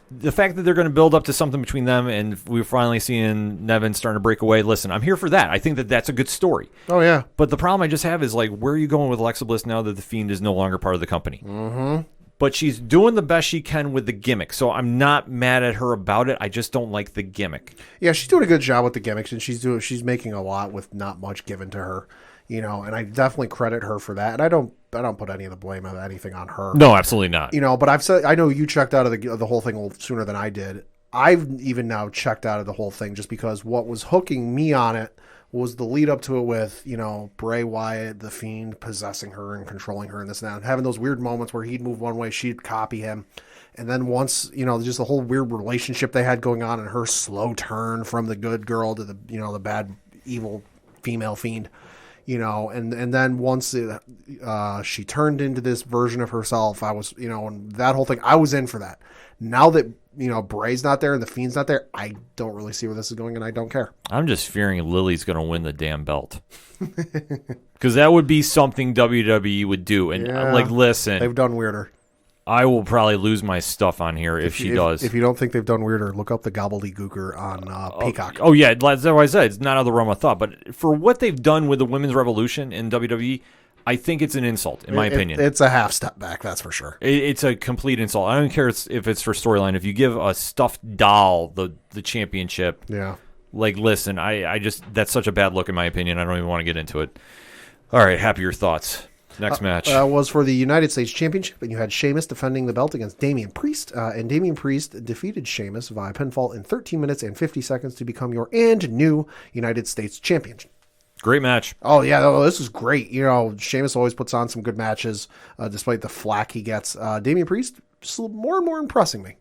The fact that they're going to build up to something between them and we're finally seeing Niven starting to break away, listen, I'm here for that. I think that that's a good story. Oh, yeah. But the problem I just have is, like, where are you going with Alexa Bliss now that The Fiend is no longer part of the company? Mm-hmm. But she's doing the best she can with the gimmick, so I'm not mad at her about it. I just don't like the gimmick. Yeah, she's doing a good job with the gimmicks, and she's making a lot with not much given to her, and I definitely credit her for that. And I don't put any of the blame of anything on her. No, absolutely not. But I know you checked out of the whole thing sooner than I did. I've even now checked out of the whole thing just because what was hooking me on it was the lead up to it with, Bray Wyatt, the Fiend, possessing her and controlling her and this and that, and having those weird moments where he'd move one way, she'd copy him. And then once, just the whole weird relationship they had going on and her slow turn from the good girl to the, the bad, evil female Fiend, and then once she turned into this version of herself, I was, and that whole thing, I was in for that. Now that, Bray's not there and the Fiend's not there, I don't really see where this is going, and I don't care. I'm just fearing Lily's going to win the damn belt. Because that would be something WWE would do. And, listen. They've done weirder. I will probably lose my stuff on here if she does. If you don't think they've done weirder, look up the gobbledygooker on Peacock. Oh, yeah, that's what I said. It's not out of the realm of thought. But for what they've done with the Women's Revolution in WWE, I think it's an insult, in my opinion. It's a half step back, that's for sure. It's a complete insult. I don't care if it's for storyline. If you give a stuffed doll the championship, listen, I just, that's such a bad look, in my opinion. I don't even want to get into it. All right, happier thoughts. Next match was for the United States Championship, and you had Sheamus defending the belt against Damian Priest, and Damian Priest defeated Sheamus via pinfall in 13 minutes and 50 seconds to become your new United States Champion. Great match. Oh, yeah, this is great. Sheamus always puts on some good matches, despite the flack he gets. Damian Priest, just more and more impressing me.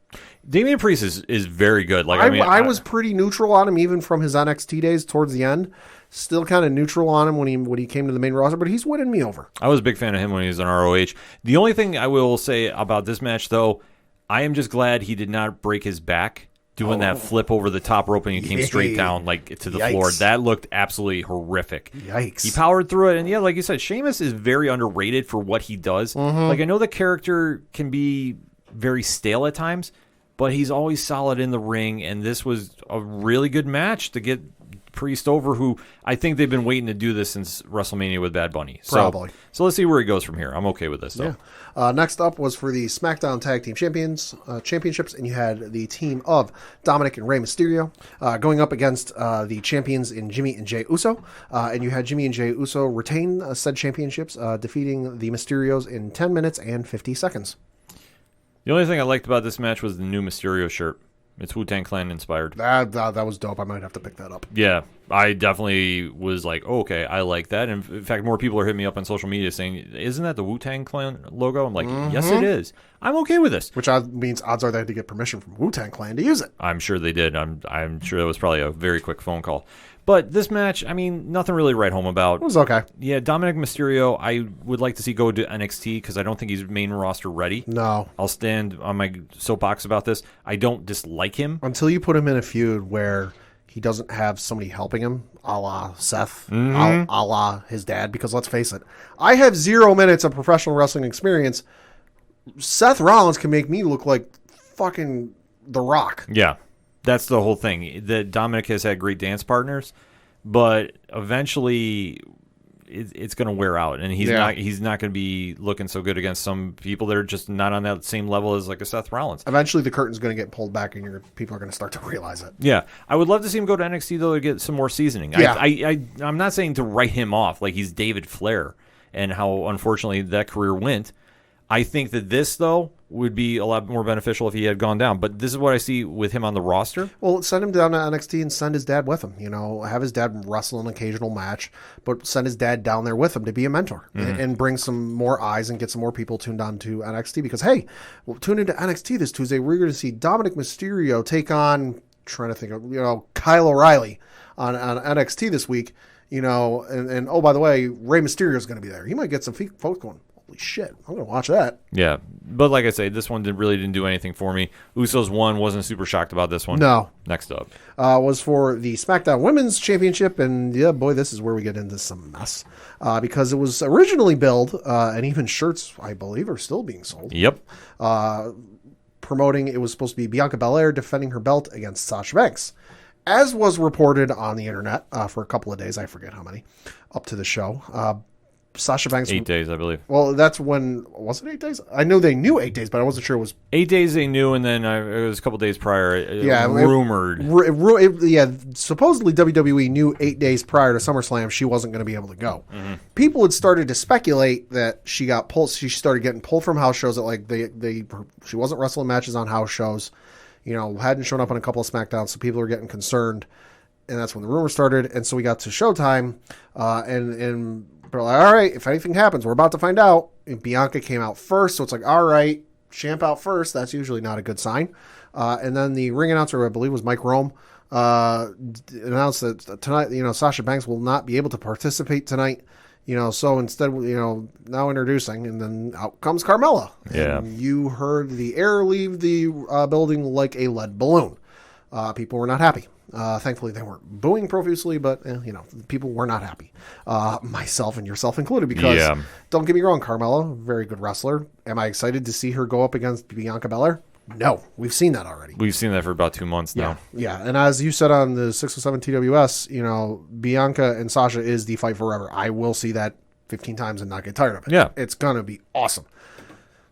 Damian Priest is very good. I was pretty neutral on him, even from his NXT days towards the end. Still kind of neutral on him when he came to the main roster, but he's winning me over. I was a big fan of him when he was in ROH. The only thing I will say about this match, though, I am just glad he did not break his back doing that flip over the top rope and he came straight down to the floor. That looked absolutely horrific. Yikes. He powered through it, and like you said, Sheamus is very underrated for what he does. I know the character can be very stale at times, but he's always solid in the ring, and this was a really good match to get Priest over, who I think they've been waiting to do this since WrestleMania with Bad Bunny. Probably. So let's see where he goes from here. I'm okay with this, though. Yeah. Next up was for the SmackDown Tag Team Championships, and you had the team of Dominic and Rey Mysterio going up against the champions in Jimmy and Jey Uso, and you had Jimmy and Jey Uso retain said championships, defeating the Mysterios in 10 minutes and 50 seconds. The only thing I liked about this match was the new Mysterio shirt. It's Wu-Tang Clan inspired. That was dope. I might have to pick that up. Yeah, I definitely was like, oh, okay, I like that. And in fact, more people are hitting me up on social media saying, isn't that the Wu-Tang Clan logo? I'm like, yes, it is. I'm okay with this. Which means odds are they had to get permission from Wu-Tang Clan to use it. I'm sure they did. I'm sure that was probably a very quick phone call. But this match, I mean, nothing really to write home about. It was okay. Yeah, Dominic Mysterio, I would like to see go to NXT because I don't think he's main roster ready. No. I'll stand on my soapbox about this. I don't dislike him. Until you put him in a feud where he doesn't have somebody helping him, a la Seth, a la his dad, because let's face it, I have 0 minutes of professional wrestling experience. Seth Rollins can make me look like fucking The Rock. Yeah. That's the whole thing. That Dominic has had great dance partners, but eventually it's going to wear out, and he's not going to be looking so good against some people that are just not on that same level as like a Seth Rollins. Eventually, the curtain's going to get pulled back, and people are going to start to realize it. Yeah, I would love to see him go to NXT though to get some more seasoning. Yeah. I'm not saying to write him off like he's David Flair and how unfortunately that career went. I think that this, though, would be a lot more beneficial if he had gone down. But this is what I see with him on the roster. Well, send him down to NXT and send his dad with him. Have his dad wrestle an occasional match, but send his dad down there with him to be a mentor and bring some more eyes and get some more people tuned on to NXT. Because, hey, tune into NXT this Tuesday. We're going to see Dominic Mysterio take on, Kyle O'Reilly on NXT this week. And oh, by the way, Rey Mysterio is going to be there. He might get some folks going, holy shit, I'm going to watch that. Yeah, but like I say, this one really didn't do anything for me. Usos won, wasn't super shocked about this one. No. Next up. Was for the SmackDown Women's Championship, and yeah, boy, this is where we get into some mess. Because it was originally billed, and even shirts, I believe, are still being sold. Yep. Promoting, it was supposed to be Bianca Belair defending her belt against Sasha Banks. As was reported on the internet for a couple of days, I forget how many, up to the show. Sasha Banks. 8 days, I believe. Well, that's when, was it 8 days? I know they knew 8 days, but I wasn't sure it was. 8 days they knew, and then it was a couple days prior. Rumored. Supposedly WWE knew 8 days prior to SummerSlam she wasn't going to be able to go. Mm-hmm. People had started to speculate that she got pulled. She started getting pulled from house shows. That she wasn't wrestling matches on house shows. hadn't shown up on a couple of SmackDowns, so people are getting concerned. And that's when the rumor started. And so we got to Showtime, and we're like, all right, if anything happens, we're about to find out. And Bianca came out first, so it's like, all right, champ out first. That's usually not a good sign. And then the ring announcer, I believe, was Mike Rome, announced that tonight, Sasha Banks will not be able to participate tonight. So instead, now introducing, and then out comes Carmella. Yeah. And you heard the air leave the building like a lead balloon. People were not happy. Thankfully, they weren't booing profusely, but, people were not happy. Myself and yourself included, because don't get me wrong, Carmella, very good wrestler. Am I excited to see her go up against Bianca Belair? No, we've seen that already. We've seen that for about 2 months now. Yeah, and as you said on the 607 TWS, Bianca and Sasha is the fight forever. I will see that 15 times and not get tired of it. Yeah. It's going to be awesome.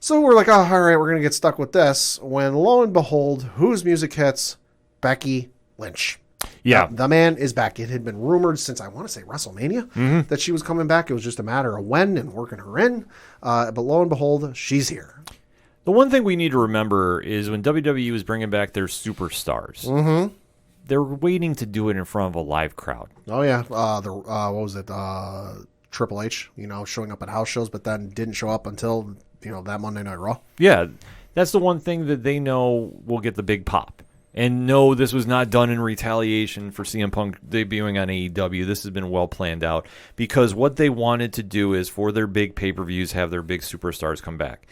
So we're like, oh, all right, we're going to get stuck with this. When lo and behold, whose music hits? Becky Lynch. Yeah. The man is back. It had been rumored since, I want to say, WrestleMania that she was coming back. It was just a matter of when and working her in. But lo and behold, she's here. The one thing we need to remember is when WWE was bringing back their superstars, they're waiting to do it in front of a live crowd. Oh, yeah. What was it? Triple H, showing up at house shows, but then didn't show up until, that Monday Night Raw. Yeah. That's the one thing that they know will get the big pop. And no, this was not done in retaliation for CM Punk debuting on AEW. This has been well planned out, because what they wanted to do is, for their big pay-per-views, have their big superstars come back.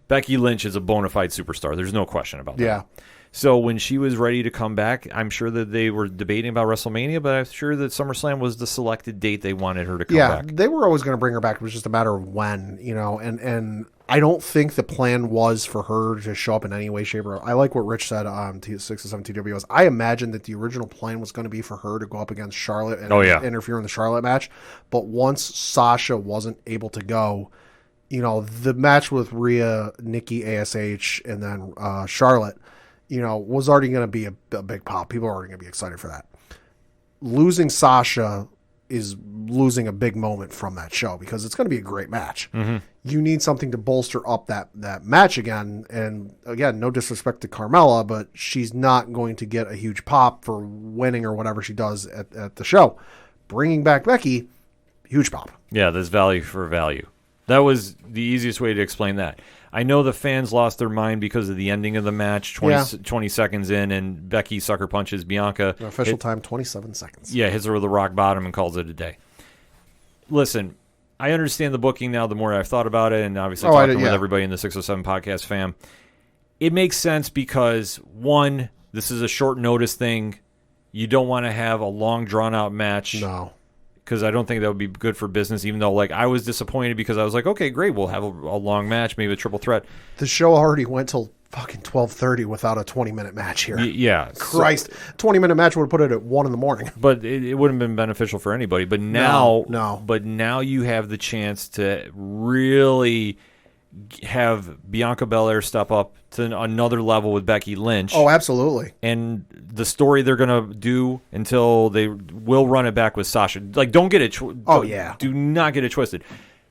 Becky Lynch is a bona fide superstar. There's no question about that. Yeah. So when she was ready to come back, I'm sure that they were debating about WrestleMania, but I'm sure that SummerSlam was the selected date they wanted her to come back. Yeah, they were always going to bring her back. It was just a matter of when, and I don't think the plan was for her to show up in any way, shape, or I like what Rich said on 607 TWS. I imagine that the original plan was going to be for her to go up against Charlotte and interfere in the Charlotte match. But once Sasha wasn't able to go, the match with Rhea, Nikki, ASH, and then Charlotte, was already going to be a big pop. People are already going to be excited for that. Losing Sasha is losing a big moment from that show, because it's going to be a great match. You need something to bolster up that match again. And again, no disrespect to Carmella, but she's not going to get a huge pop for winning or whatever she does at the show. Bringing back Becky, huge pop. Yeah, there's value for value. That was the easiest way to explain that. I know the fans lost their mind because of the ending of the match, 20 seconds in, and Becky sucker punches Bianca. The official time, 27 seconds. Yeah, hits her with a rock bottom and calls it a day. Listen, I understand the booking now the more I've thought about it, and obviously talking with everybody in the 607 podcast fam. It makes sense because, one, this is a short notice thing. You don't want to have a long, drawn-out match. No. Because I don't think that would be good for business, even though I was disappointed because I was like, okay, great, we'll have a long match, maybe a triple threat. The show already went till fucking 12:30 without a 20-minute match here. Yeah. Christ. 20-minute match would have put it at 1 in the morning. But it wouldn't have been beneficial for anybody. But now, No. But now you have the chance to really have Bianca Belair step up to another level with Becky Lynch. Oh, absolutely. And the story they're going to do until they will run it back with Sasha. Don't get it. Do not get it twisted.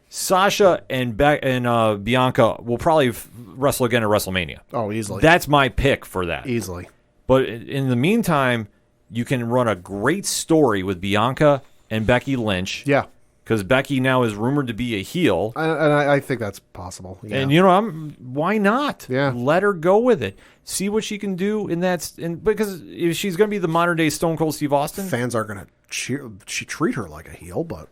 Sasha and Bianca will probably wrestle again at WrestleMania. Oh, easily. That's my pick for that. Easily. But in the meantime, you can run a great story with Bianca and Becky Lynch. Yeah. Because Becky now is rumored to be a heel. And I think that's possible. Yeah. And, why not? Yeah. Let her go with it. See what she can do in that. Because if she's going to be the modern-day Stone Cold Steve Austin. Fans are going to treat her like a heel, but,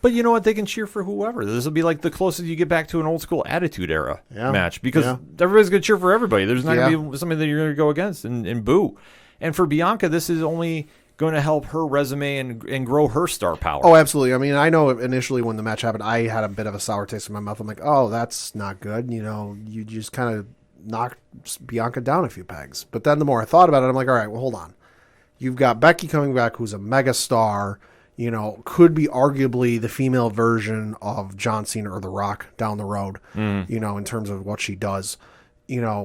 But you know what? They can cheer for whoever. This will be like the closest you get back to an old-school Attitude Era match. Because everybody's going to cheer for everybody. There's not going to be somebody that you're going to go against and boo. And for Bianca, this is only going to help her resume and grow her star power. Oh, absolutely. I mean, I know initially when the match happened, I had a bit of a sour taste in my mouth. I'm like, oh, that's not good. You just kind of knocked Bianca down a few pegs. But then the more I thought about it, I'm like, all right, well, hold on. You've got Becky coming back, who's a mega star, could be arguably the female version of John Cena or The Rock down the road, in terms of what she does.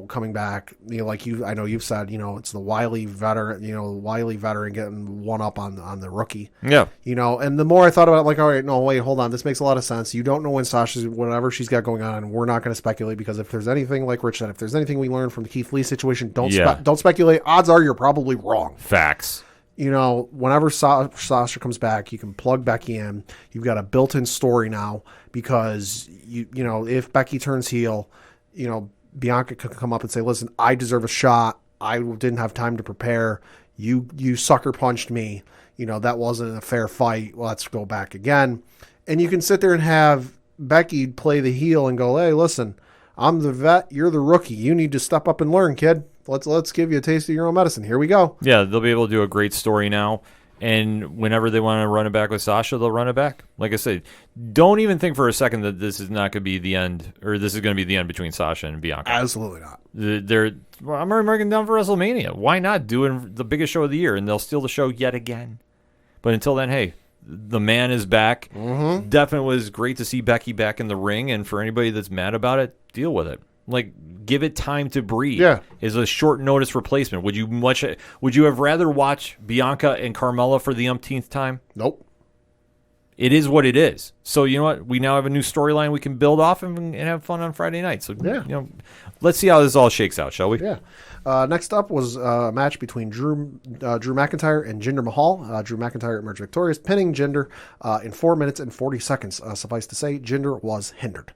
coming back, I know you've said, it's the wily veteran getting one up on the rookie. Yeah. And the more I thought about it, like, all right, no, wait, hold on. This makes a lot of sense. You don't know when whatever she's got going on. We're not going to speculate because if there's anything, like Rich said, if there's anything we learned from the Keith Lee situation, don't speculate. Odds are you're probably wrong. Facts. Whenever Sasha comes back, you can plug Becky in. You've got a built-in story now because if Becky turns heel, Bianca could come up and say, listen, I deserve a shot. I didn't have time to prepare. You sucker punched me. That wasn't a fair fight. Let's go back again. And you can sit there and have Becky play the heel and go, hey, listen, I'm the vet. You're the rookie. You need to step up and learn, kid. Let's give you a taste of your own medicine. Here we go. Yeah, they'll be able to do a great story now. And whenever they want to run it back with Sasha, they'll run it back. Like I said, don't even think for a second that this is not going to be the end, or this is going to be the end between Sasha and Bianca. Absolutely not. I'm marking down for WrestleMania. Why not do the biggest show of the year, and they'll steal the show yet again? But until then, hey, the man is back. Mm-hmm. Definitely was great to see Becky back in the ring, and for anybody that's mad about it, deal with it. Like, give it time to breathe. Yeah. Is a short notice replacement. Would you have rather watch Bianca and Carmella for the umpteenth time? Nope. It is what it is. So you know what? We now have a new storyline we can build off and have fun on Friday night. So yeah. Let's see how this all shakes out, shall we? Yeah. Next up was a match between Drew McIntyre and Jinder Mahal. Drew McIntyre emerged victorious, pinning Jinder in 4 minutes and 40 seconds. Suffice to say, Jinder was hindered.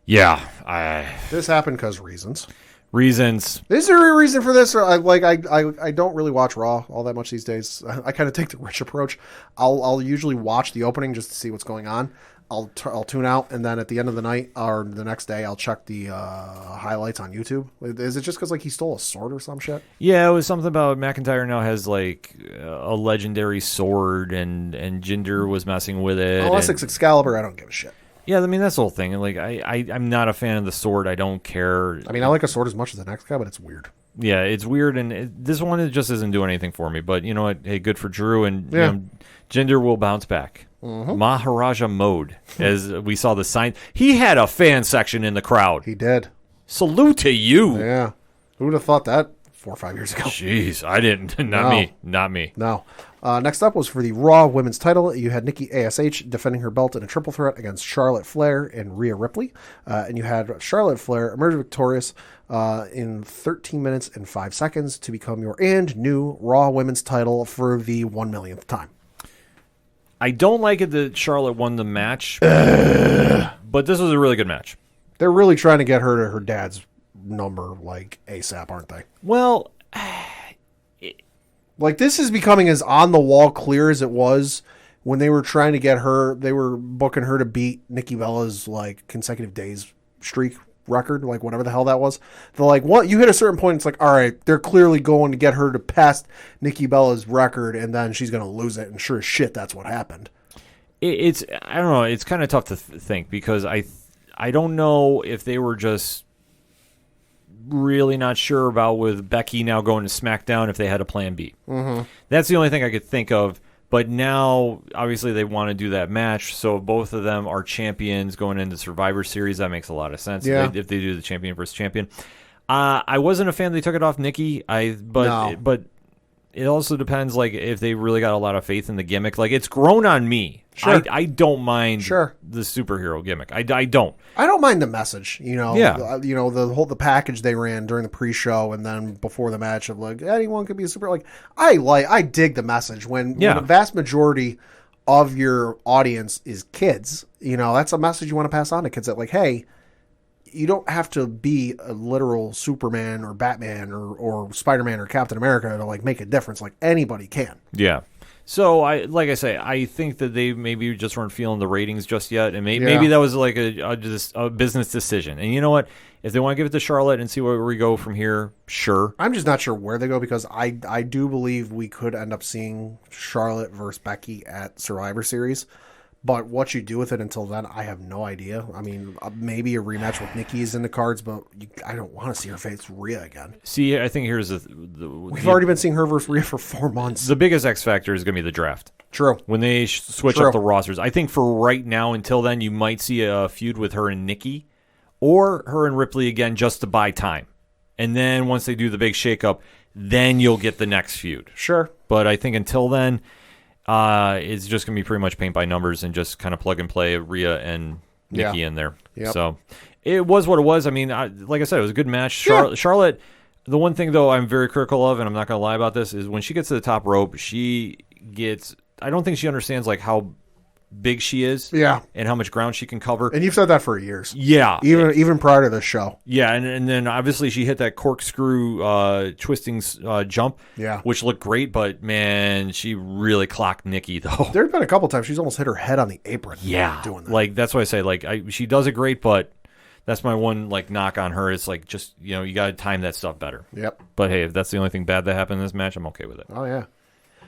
Yeah, this happened because reasons. Is there a reason for this? I don't really watch Raw all that much these days. I kind of take the Rich approach. I'll usually watch the opening just to see what's going on. I'll tune out, and then at the end of the night or the next day, I'll check the highlights on YouTube. Is it just because he stole a sword or some shit? Yeah, it was something about McIntyre now has a legendary sword, and Jinder was messing with it. Unless it's Excalibur, I don't give a shit. Yeah, I mean, that's the whole thing. Like, I'm not a fan of the sword. I don't care. I mean, I like a sword as much as the next guy, but it's weird. Yeah, it's weird, and this one just isn't doing anything for me. But you know what? Hey, good for Drew, and Jinder will bounce back. Mm-hmm. Maharaja mode, as we saw the sign. He had a fan section in the crowd. He did. Salute to you. Yeah. Who would have thought that 4 or 5 years ago? Jeez, I didn't. Not me. No. Next up was for the Raw Women's title. You had Nikki A.S.H. defending her belt in a triple threat against Charlotte Flair and Rhea Ripley. And you had Charlotte Flair emerge victorious in 13 minutes and 5 seconds to become your new Raw Women's title for the 1 millionth time. I don't like it that Charlotte won the match, but this was a really good match. They're really trying to get her to her dad's number ASAP, aren't they? Well, this is becoming as on the wall clear as it was when they were trying to get her. They were booking her to beat Nikki Bella's consecutive days streak record, whatever the hell that was. They're what? You hit a certain point, it's all right, they're clearly going to get her to pass Nikki Bella's record, and then she's going to lose it. And sure as shit, that's what happened. I don't know. It's kind of tough to think because I don't know if they were just really not sure about with Becky now going to SmackDown if they had a plan B. Mm-hmm. That's the only thing I could think of. But now, obviously, they want to do that match, so both of them are champions going into Survivor Series. That makes a lot of sense if they do the champion versus champion. I wasn't a fan they took it off Nikki, but it also depends if they really got a lot of faith in the gimmick. It's grown on me. Sure. I don't mind the superhero gimmick. I don't. I don't mind the message. Yeah. The package they ran during the pre-show and then before the match of anyone could be a super. I dig the message when the vast majority of your audience is kids. That's a message you want to pass on to kids that hey, you don't have to be a literal Superman or Batman or Spider-Man or Captain America to make a difference. Anybody can. Yeah. So I think that they maybe just weren't feeling the ratings just yet, and maybe that was a business decision. And you know what? If they want to give it to Charlotte and see where we go from here, sure. I'm just not sure where they go because I do believe we could end up seeing Charlotte versus Becky at Survivor Series. But what you do with it until then, I have no idea. I mean, maybe a rematch with Nikki is in the cards, but I don't want to see her face Rhea again. See, I think here's we've already been seeing her versus Rhea for 4 months. The biggest X factor is going to be the draft. True. When they switch up the rosters. I think for right now, until then, you might see a feud with her and Nikki, or her and Ripley again just to buy time. And then once they do the big shakeup, then you'll get the next feud. Sure. But I think until then, it's just going to be pretty much paint by numbers and just kind of plug and play Rhea and Nikki in there. Yep. So it was what it was. I mean, like I said, it was a good match. Charlotte, the one thing, though, I'm very critical of, and I'm not going to lie about this, is when she gets to the top rope, I don't think she understands like how big she is, and how much ground she can cover. And you've said that for years. Yeah, even prior to this show. Yeah, and then obviously she hit that corkscrew twisting jump, which looked great. But man, she really clocked Nikki though. There's been a couple times she's almost hit her head on the apron. Yeah, doing that. Like that's why I say she does it great, but that's my one like knock on her. It's like just you got to time that stuff better. Yep. But hey, if that's the only thing bad that happened in this match, I'm okay with it. Oh yeah.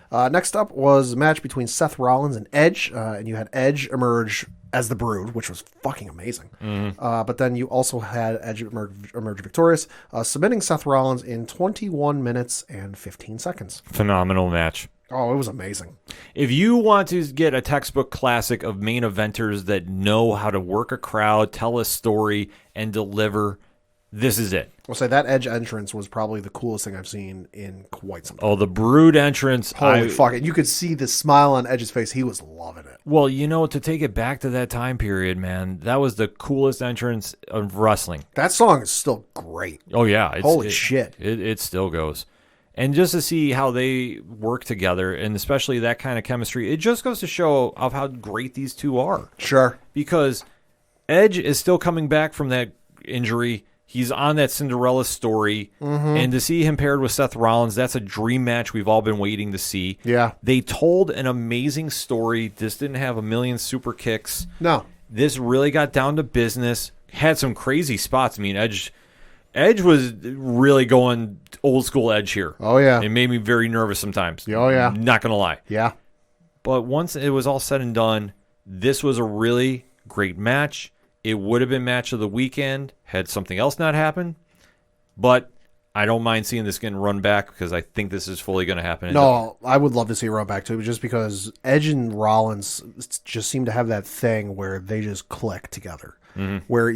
Next up was a match between Seth Rollins and Edge, and you had Edge emerge as the Brood, which was fucking amazing. But then you also had Edge emerge victorious, submitting Seth Rollins in 21 minutes and 15 seconds. Phenomenal match. Oh, it was amazing. If you want to get a textbook classic of main eventers that know how to work a crowd, tell a story, and deliver, this is it. I'll say that Edge entrance was probably the coolest thing I've seen in quite some time. Oh, the Brood entrance. Holy fuck it. You could see the smile on Edge's face. He was loving it. Well, to take it back to that time period, man, that was the coolest entrance of wrestling. That song is still great. Oh, yeah. Holy shit. It still goes. And just to see how they work together, and especially that kind of chemistry, it just goes to show of how great these two are. Sure. Because Edge is still coming back from that injury. He's on that Cinderella story, and to see him paired with Seth Rollins, that's a dream match we've all been waiting to see. Yeah. They told an amazing story. This didn't have a million super kicks. No. This really got down to business. Had some crazy spots. I mean, Edge was really going old school Edge here. Oh, yeah. It made me very nervous sometimes. Oh, yeah. Not going to lie. Yeah. But once it was all said and done, this was a really great match. It would have been match of the weekend had something else not happened. But I don't mind seeing this getting run back because I think this is fully going to happen. No, I would love to see a run back too, just because Edge and Rollins just seem to have that thing where they just click together. Where,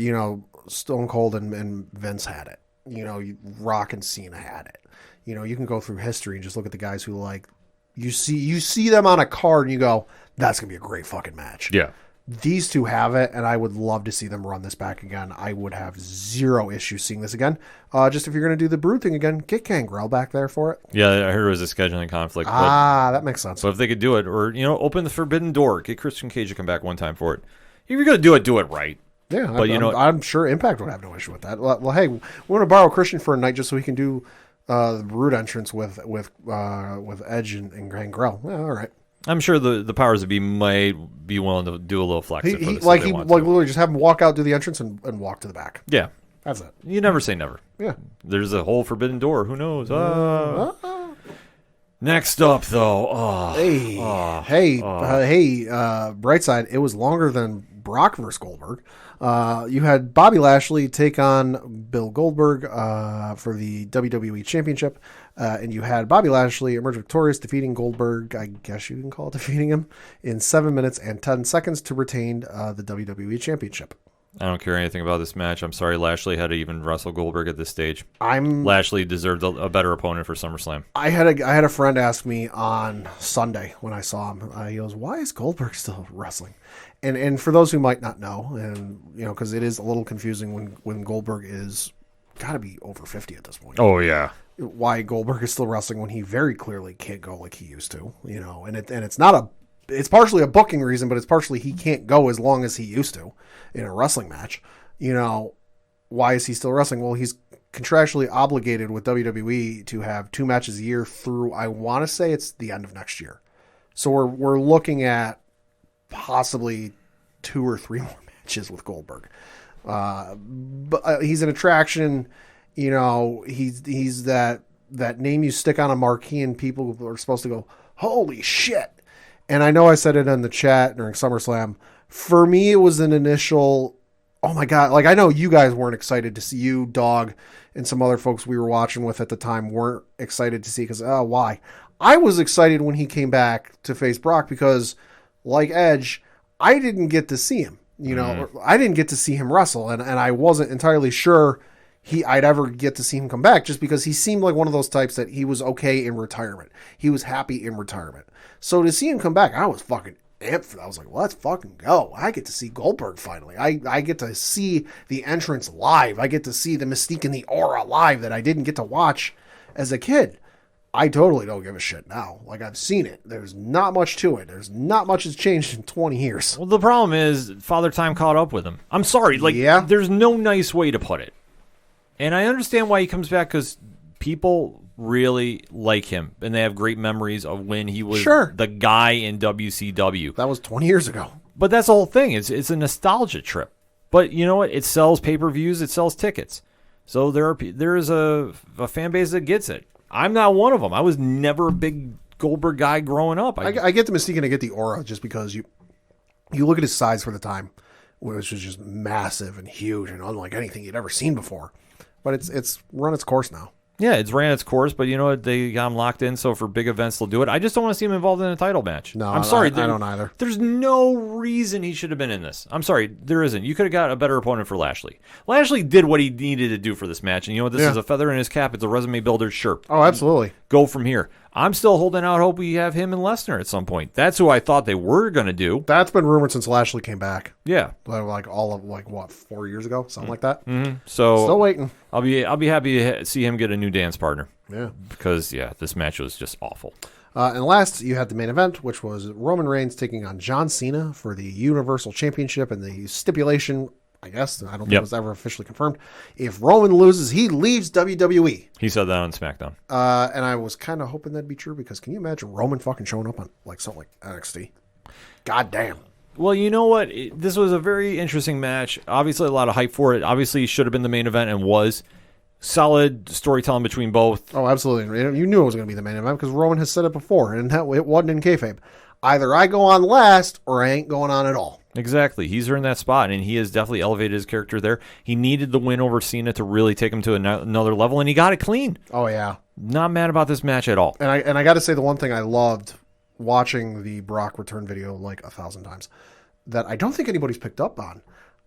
Stone Cold and Vince had it. Rock and Cena had it. You can go through history and just look at the guys who you see them on a card and you go, that's going to be a great fucking match. Yeah. These two have it, and I would love to see them run this back again. I would have zero issue seeing this again. Just if you're going to do the Brood thing again, get Gangrel back there for it. Yeah, I heard it was a scheduling conflict. That makes sense. So if they could do it, or, open the forbidden door, get Christian Cage to come back one time for it. If you're going to do it right. Yeah, but I'm sure Impact would have no issue with that. Well, hey, we want to borrow Christian for a night just so he can do the Brood entrance with Edge and Gangrel. Yeah, all right. I'm sure the powers that be might be willing to do a little flex. He literally just have him walk out, do the entrance, and walk to the back. Yeah, that's it. You never say never. Yeah, there's a whole forbidden door. Who knows? Next up, though. Bright side. It was longer than Brock versus Goldberg. You had Bobby Lashley take on Bill Goldberg for the WWE Championship, and you had Bobby Lashley emerge victorious, defeating Goldberg, I guess you can call it defeating him, in 7 minutes and 10 seconds to retain the WWE Championship. I don't care anything about this match. I'm sorry Lashley had to even wrestle Goldberg at this stage. Lashley deserved a better opponent for SummerSlam. I had a friend ask me on Sunday when I saw him. He goes, "Why is Goldberg still wrestling?" And for those who might not know, and because it is a little confusing when Goldberg is got to be over 50 at this point. Oh yeah. Why Goldberg is still wrestling when he very clearly can't go like he used to, and it's not it's partially a booking reason, but it's partially he can't go as long as he used to in a wrestling match. Why is he still wrestling? Well, he's contractually obligated with WWE to have 2 matches a year through, I want to say it's the end of next year. So we're looking at possibly 2 or 3 more matches with Goldberg. But he's an attraction. He's that name you stick on a marquee and people are supposed to go, holy shit. And I know I said it in the chat during SummerSlam. For me, it was an initial, oh my God. I know you guys weren't excited to see you, Dog, and some other folks we were watching with at the time weren't excited to see because, why? I was excited when he came back to face Brock because, like Edge, I didn't get to see him. You know, I didn't get to see him wrestle, and I wasn't entirely sure I'd ever get to see him come back, just because he seemed like one of those types that he was okay in retirement. He was happy in retirement. So to see him come back, I was fucking amped for that. I was like, let's fucking go. I get to see Goldberg finally. I get to see the entrance live. I get to see the mystique and the aura live that I didn't get to watch as a kid. I totally don't give a shit now. Like, I've seen it. There's not much to it. There's not much has changed in 20 years. Well, the problem is Father Time caught up with him. I'm sorry. Like, there's no nice way to put it. And I understand why he comes back, because people really like him, and they have great memories of when he was the guy in WCW. That was 20 years ago. But that's the whole thing. It's a nostalgia trip. But you know what? It sells pay-per-views. It sells tickets. So there is a fan base that gets it. I'm not one of them. I was never a big Goldberg guy growing up. I get the mystique and I get the aura, just because you look at his size for the time, which was just massive and huge and unlike anything you'd ever seen before. But it's run its course now. Yeah, it's ran its course, but you know what? They got him locked in, so for big events, they'll do it. I just don't want to see him involved in a title match. No, I'm sorry. I don't either. There's no reason he should have been in this. I'm sorry, there isn't. You could have got a better opponent for Lashley. Lashley did what he needed to do for this match, and you know what? This is a feather in his cap. It's a resume builder. Sure. Oh, absolutely. Go from here. I'm still holding out hope we have him and Lesnar at some point. That's who I thought they were going to do. That's been rumored since Lashley came back. Yeah. Like all of, like, what, 4 years ago? Something like that? Mm-hmm. So still waiting. I'll be happy to see him get a new dance partner. Yeah. Because, this match was just awful. And last, you had the main event, which was Roman Reigns taking on John Cena for the Universal Championship, and the stipulation, I guess, I don't think it was ever officially confirmed, if Roman loses, he leaves WWE. He said that on SmackDown. And I was kind of hoping that'd be true, because can you imagine Roman fucking showing up on like something like NXT? God damn. Well, you know what? This was a very interesting match. Obviously, a lot of hype for it. Obviously, it should have been the main event, and was. Solid storytelling between both. Oh, absolutely. You knew it was going to be the main event, because Roman has said it before, and it wasn't in kayfabe. Either I go on last, or I ain't going on at all. Exactly. He's earned that spot, and he has definitely elevated his character there. He needed the win over Cena to really take him to another level, and he got it clean. Oh, yeah. Not mad about this match at all. And I got to say, the one thing I loved watching the Brock return video like 1,000 times that I don't think anybody's picked up on.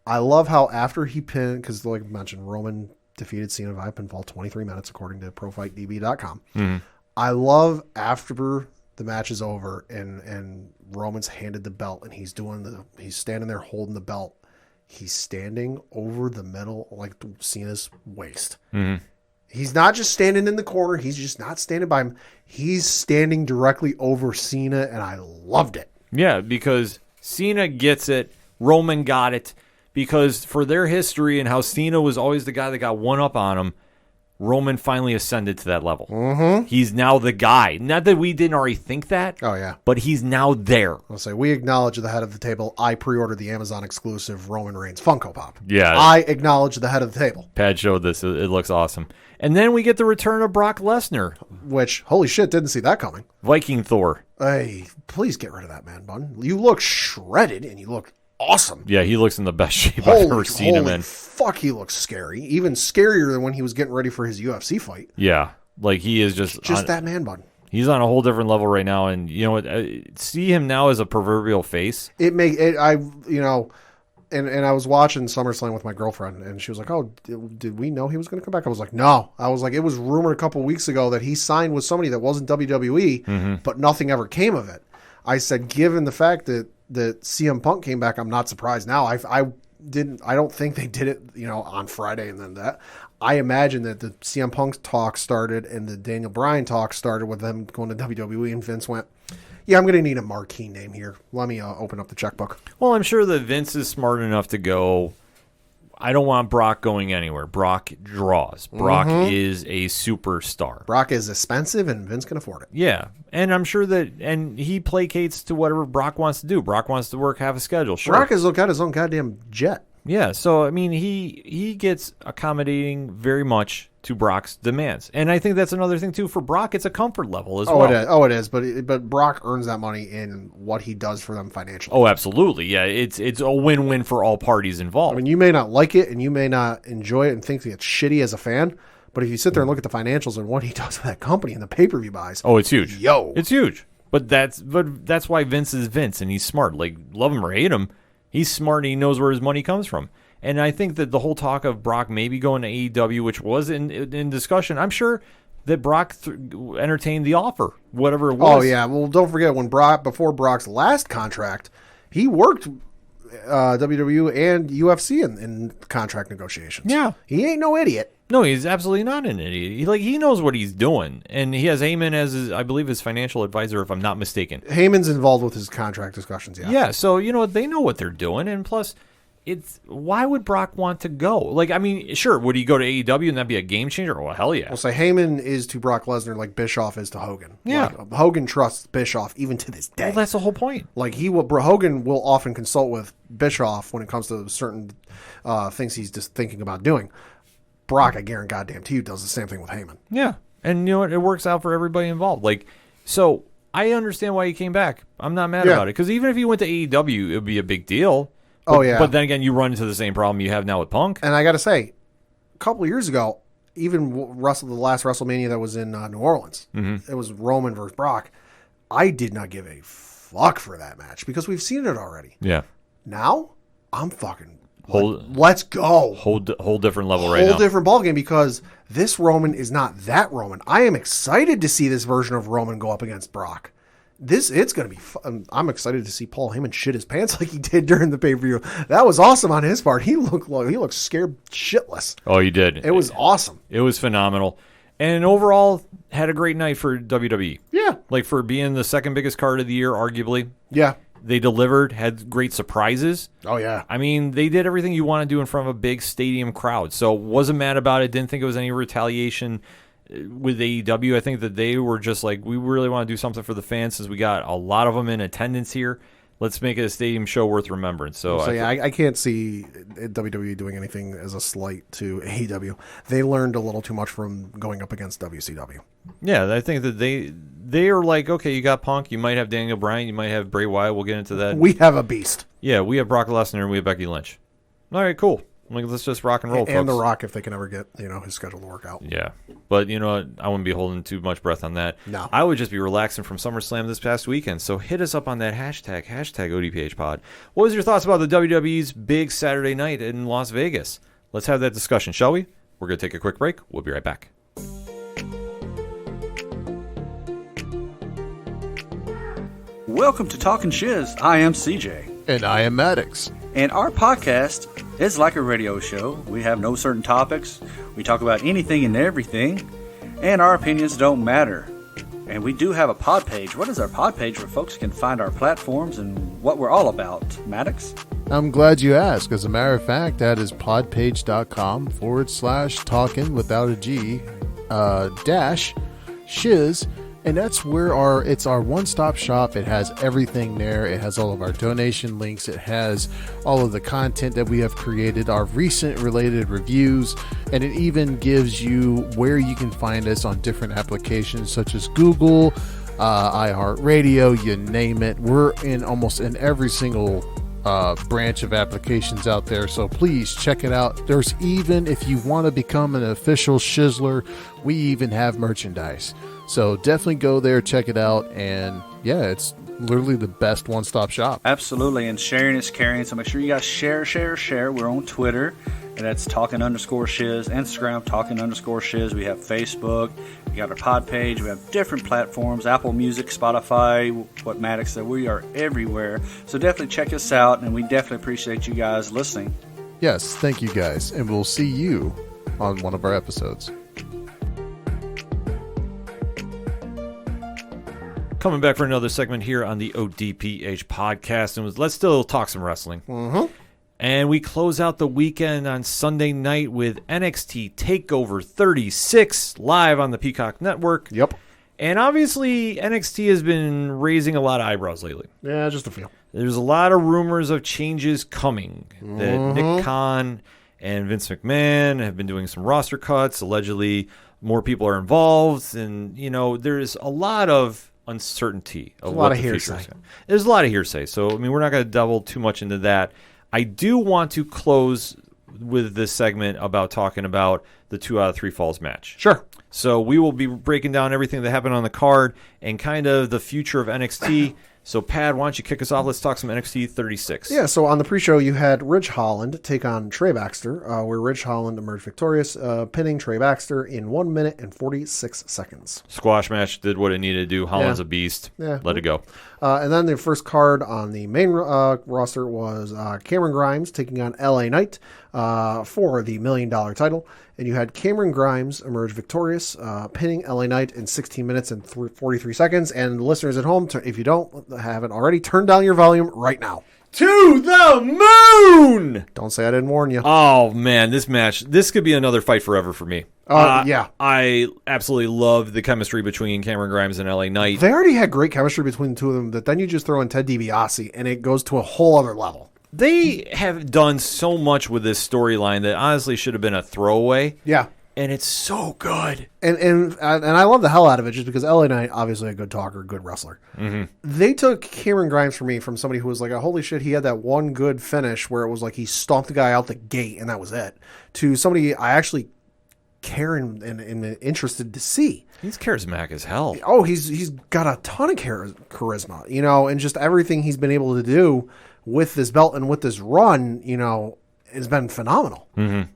I love how after he pinned, because like I mentioned, Roman defeated Cena via pinfall 23 minutes, according to ProFightDB.com. Mm-hmm. I love after the match is over and Roman's handed the belt, and he's standing there holding the belt. He's standing over the middle, like Cena's waist. Mm-hmm. He's not just standing in the corner. He's just not standing by him. He's standing directly over Cena, and I loved it. Yeah, because Cena gets it. Roman got it. Because for their history and how Cena was always the guy that got one up on him, Roman finally ascended to that level. Mm-hmm. He's now the guy. Not that we didn't already think that. Oh, yeah. But he's now there. I'll say, we acknowledge the head of the table. I pre-ordered the Amazon exclusive Roman Reigns Funko Pop. Yeah. I acknowledge the head of the table. Pat showed this. It looks awesome. And then we get the return of Brock Lesnar. Which, holy shit, didn't see that coming. Viking Thor. Hey, please get rid of that man bun. You look shredded, and you look awesome. Yeah, he looks in the best shape I've ever seen him in. Fuck, he looks scary. Even scarier than when he was getting ready for his UFC fight. Yeah, like he is just that man bun. He's on a whole different level right now, and you know what? See him now as a proverbial face. And I was watching SummerSlam with my girlfriend, and she was like, "Oh, did we know he was going to come back?" I was like, "No." I was like, "It was rumored a couple weeks ago that he signed with somebody that wasn't WWE, but nothing ever came of it." I said, given the fact that CM Punk came back, I'm not surprised now. I don't think they did it, on Friday and then that. I imagine that the CM Punk talk started and the Daniel Bryan talk started with them going to WWE, and Vince went, yeah, I'm going to need a marquee name here. Let me open up the checkbook. Well, I'm sure that Vince is smart enough to go, I don't want Brock going anywhere. Brock draws. Brock is a superstar. Brock is expensive, and Vince can afford it. Yeah, and I'm sure and he placates to whatever Brock wants to do. Brock wants to work half a schedule. Sure. Brock has got his own goddamn jet. Yeah, so, I mean, he gets accommodating very much to Brock's demands. And I think that's another thing, too. For Brock, it's a comfort level as well. It is. But Brock earns that money in what he does for them financially. Oh, absolutely. Yeah, it's a win-win for all parties involved. I mean, you may not like it, and you may not enjoy it and think that it's shitty as a fan, but if you sit there and look at the financials and what he does for that company and the pay-per-view buys. Oh, it's huge. Yo. It's huge. But that's why Vince is Vince, and he's smart. Like, love him or hate him, He's smart and he knows where his money comes from. And I think that the whole talk of Brock maybe going to AEW, which was in discussion, I'm sure that Brock entertained the offer, whatever it was. Oh, yeah. Well, don't forget, before Brock's last contract, he worked WWE and UFC in contract negotiations. Yeah. He ain't no idiot. No, he's absolutely not an idiot. He knows what he's doing. And he has Heyman as, I believe, his financial advisor, if I'm not mistaken. Heyman's involved with his contract discussions, yeah. Yeah, so, they know what they're doing. And plus, why would Brock want to go? Like, I mean, sure, would he go to AEW and that'd be a game changer? Well, hell yeah. Well, so Heyman is to Brock Lesnar like Bischoff is to Hogan. Yeah. Like, Hogan trusts Bischoff even to this day. Well, that's the whole point. Like, Hogan will often consult with Bischoff when it comes to certain things he's just thinking about doing. Brock, I guarantee you, does the same thing with Heyman. Yeah, and you know what? It works out for everybody involved. Like, so I understand why he came back. I'm not mad about it, because even if he went to AEW, it would be a big deal. But, But then again, you run into the same problem you have now with Punk. And I got to say, a couple of years ago, even the last WrestleMania that was in New Orleans, it was Roman versus Brock. I did not give a fuck for that match because we've seen it already. Yeah. Now, I'm fucking... let's go. Whole different level right now. Whole different ballgame, because this Roman is not that Roman. I am excited to see this version of Roman go up against Brock. It's going to be fun. I'm excited to see Paul Heyman shit his pants like he did during the pay-per-view. That was awesome on his part. He looked scared shitless. Oh, he did. It was awesome. It was phenomenal. And overall, had a great night for WWE. Yeah. Like, for being the second biggest card of the year, arguably. Yeah. They delivered, had great surprises. Oh, yeah. I mean, they did everything you want to do in front of a big stadium crowd. So wasn't mad about it. Didn't think it was any retaliation with AEW. I think that they were just like, we really want to do something for the fans since we got a lot of them in attendance here. Let's make it a stadium show worth remembering. So I can't see WWE doing anything as a slight to AEW. They learned a little too much from going up against WCW. Yeah, I think that they are like, okay, you got Punk, you might have Daniel Bryan, you might have Bray Wyatt. We'll get into that. We have a beast. Yeah, we have Brock Lesnar and we have Becky Lynch. All right, cool. Like, let's just rock and roll, and folks. The Rock, if they can ever get his schedule to work out. Yeah, but you know what? I wouldn't be holding too much breath on that. No, I would just be relaxing from SummerSlam this past weekend. So hit us up on that hashtag ODPH Pod. What was your thoughts about the WWE's big Saturday night in Las Vegas? Let's have that discussion, shall we? We're gonna take a quick break. We'll be right back. Welcome to Talking Shiz. I am CJ. And I am Maddox. And our podcast is like a radio show. We have no certain topics. We talk about anything and everything. And our opinions don't matter. And we do have a pod page. What is our pod page where folks can find our platforms and what we're all about? Maddox? I'm glad you asked. As a matter of fact, that is podpage.com/talking without a G dash shiz. And that's where it's our one-stop shop. It has everything there. It has all of our donation links. It has all of the content that we have created, our recent related reviews, and it even gives you where you can find us on different applications such as Google, iHeartRadio, you name it. We're in almost in every single branch of applications out there, so please check it out. There's even, if you want to become an official Shizzler, we even have merchandise. So definitely go there, check it out, and yeah, it's literally the best one-stop shop. Absolutely, and sharing is caring, so make sure you guys share. We're on Twitter, and that's talking_shiz, Instagram, talking_shiz. We have Facebook, we got our pod page, we have different platforms, Apple Music, Spotify, what Maddox said, we are everywhere. So definitely check us out, and we definitely appreciate you guys listening. Yes, thank you guys, and we'll see you on one of our episodes. Coming back for another segment here on the ODPH podcast, and let's still talk some wrestling. Mm-hmm. And we close out the weekend on Sunday night with NXT Takeover 36 live on the Peacock Network. Yep. And obviously, NXT has been raising a lot of eyebrows lately. Yeah, just a few. There's a lot of rumors of changes coming. That Nick Khan and Vince McMahon have been doing some roster cuts. Allegedly, more people are involved. And, there's a lot of uncertainty of what the future is. There's a lot of hearsay. So, we're not going to delve too much into that. I do want to close with this segment about talking about the 2 out of 3 falls match. Sure. So we will be breaking down everything that happened on the card and kind of the future of NXT. So, Pad, why don't you kick us off? Let's talk some NXT 36. Yeah, so on the pre-show, you had Ridge Holland take on Trey Baxter, where Ridge Holland emerged victorious, pinning Trey Baxter in 1 minute and 46 seconds. Squash match did what it needed to do. Holland's a beast. Yeah. Let it go. And then the first card on the main roster was Cameron Grimes taking on LA Knight for the $1 million title. And you had Cameron Grimes emerge victorious, pinning LA Knight in 16 minutes and 43 seconds. And listeners at home, if you haven't already, turn down your volume right now. To the moon! Don't say I didn't warn you. Oh, man, this could be another fight forever for me. Yeah. I absolutely love the chemistry between Cameron Grimes and LA Knight. They already had great chemistry between the two of them, that then you just throw in Ted DiBiase, and it goes to a whole other level. They have done so much with this storyline that honestly should have been a throwaway. Yeah. And it's so good. And I love the hell out of it just because LA Knight, obviously a good talker, good wrestler. Mm-hmm. They took Cameron Grimes for me from somebody who was like, holy shit, he had that one good finish where it was like he stomped the guy out the gate and that was it, to somebody I actually care and interested to see. He's charismatic as hell. Oh, he's got a ton of charisma, and just everything he's been able to do with this belt and with this run, has been phenomenal. Mm-hmm.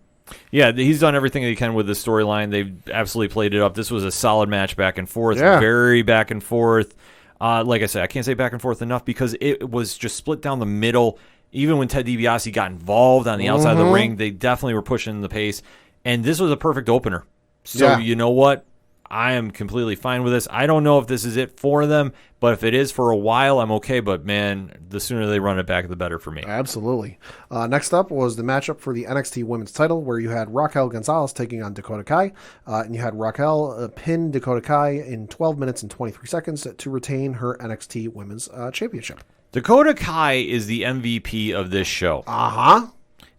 Yeah, he's done everything he can with this storyline. They've absolutely played it up. This was a solid match back and forth, very back and forth. Like I said, I can't say back and forth enough because it was just split down the middle. Even when Ted DiBiase got involved on the outside of the ring, they definitely were pushing the pace. And this was a perfect opener. So you know what? I am completely fine with this. I don't know if this is it for them, but if it is for a while, I'm okay. But, man, the sooner they run it back, the better for me. Absolutely. Next up was the matchup for the NXT Women's title, where you had Raquel Gonzalez taking on Dakota Kai. And you had Raquel pin Dakota Kai in 12 minutes and 23 seconds to retain her NXT Women's Championship. Dakota Kai is the MVP of this show. Uh-huh.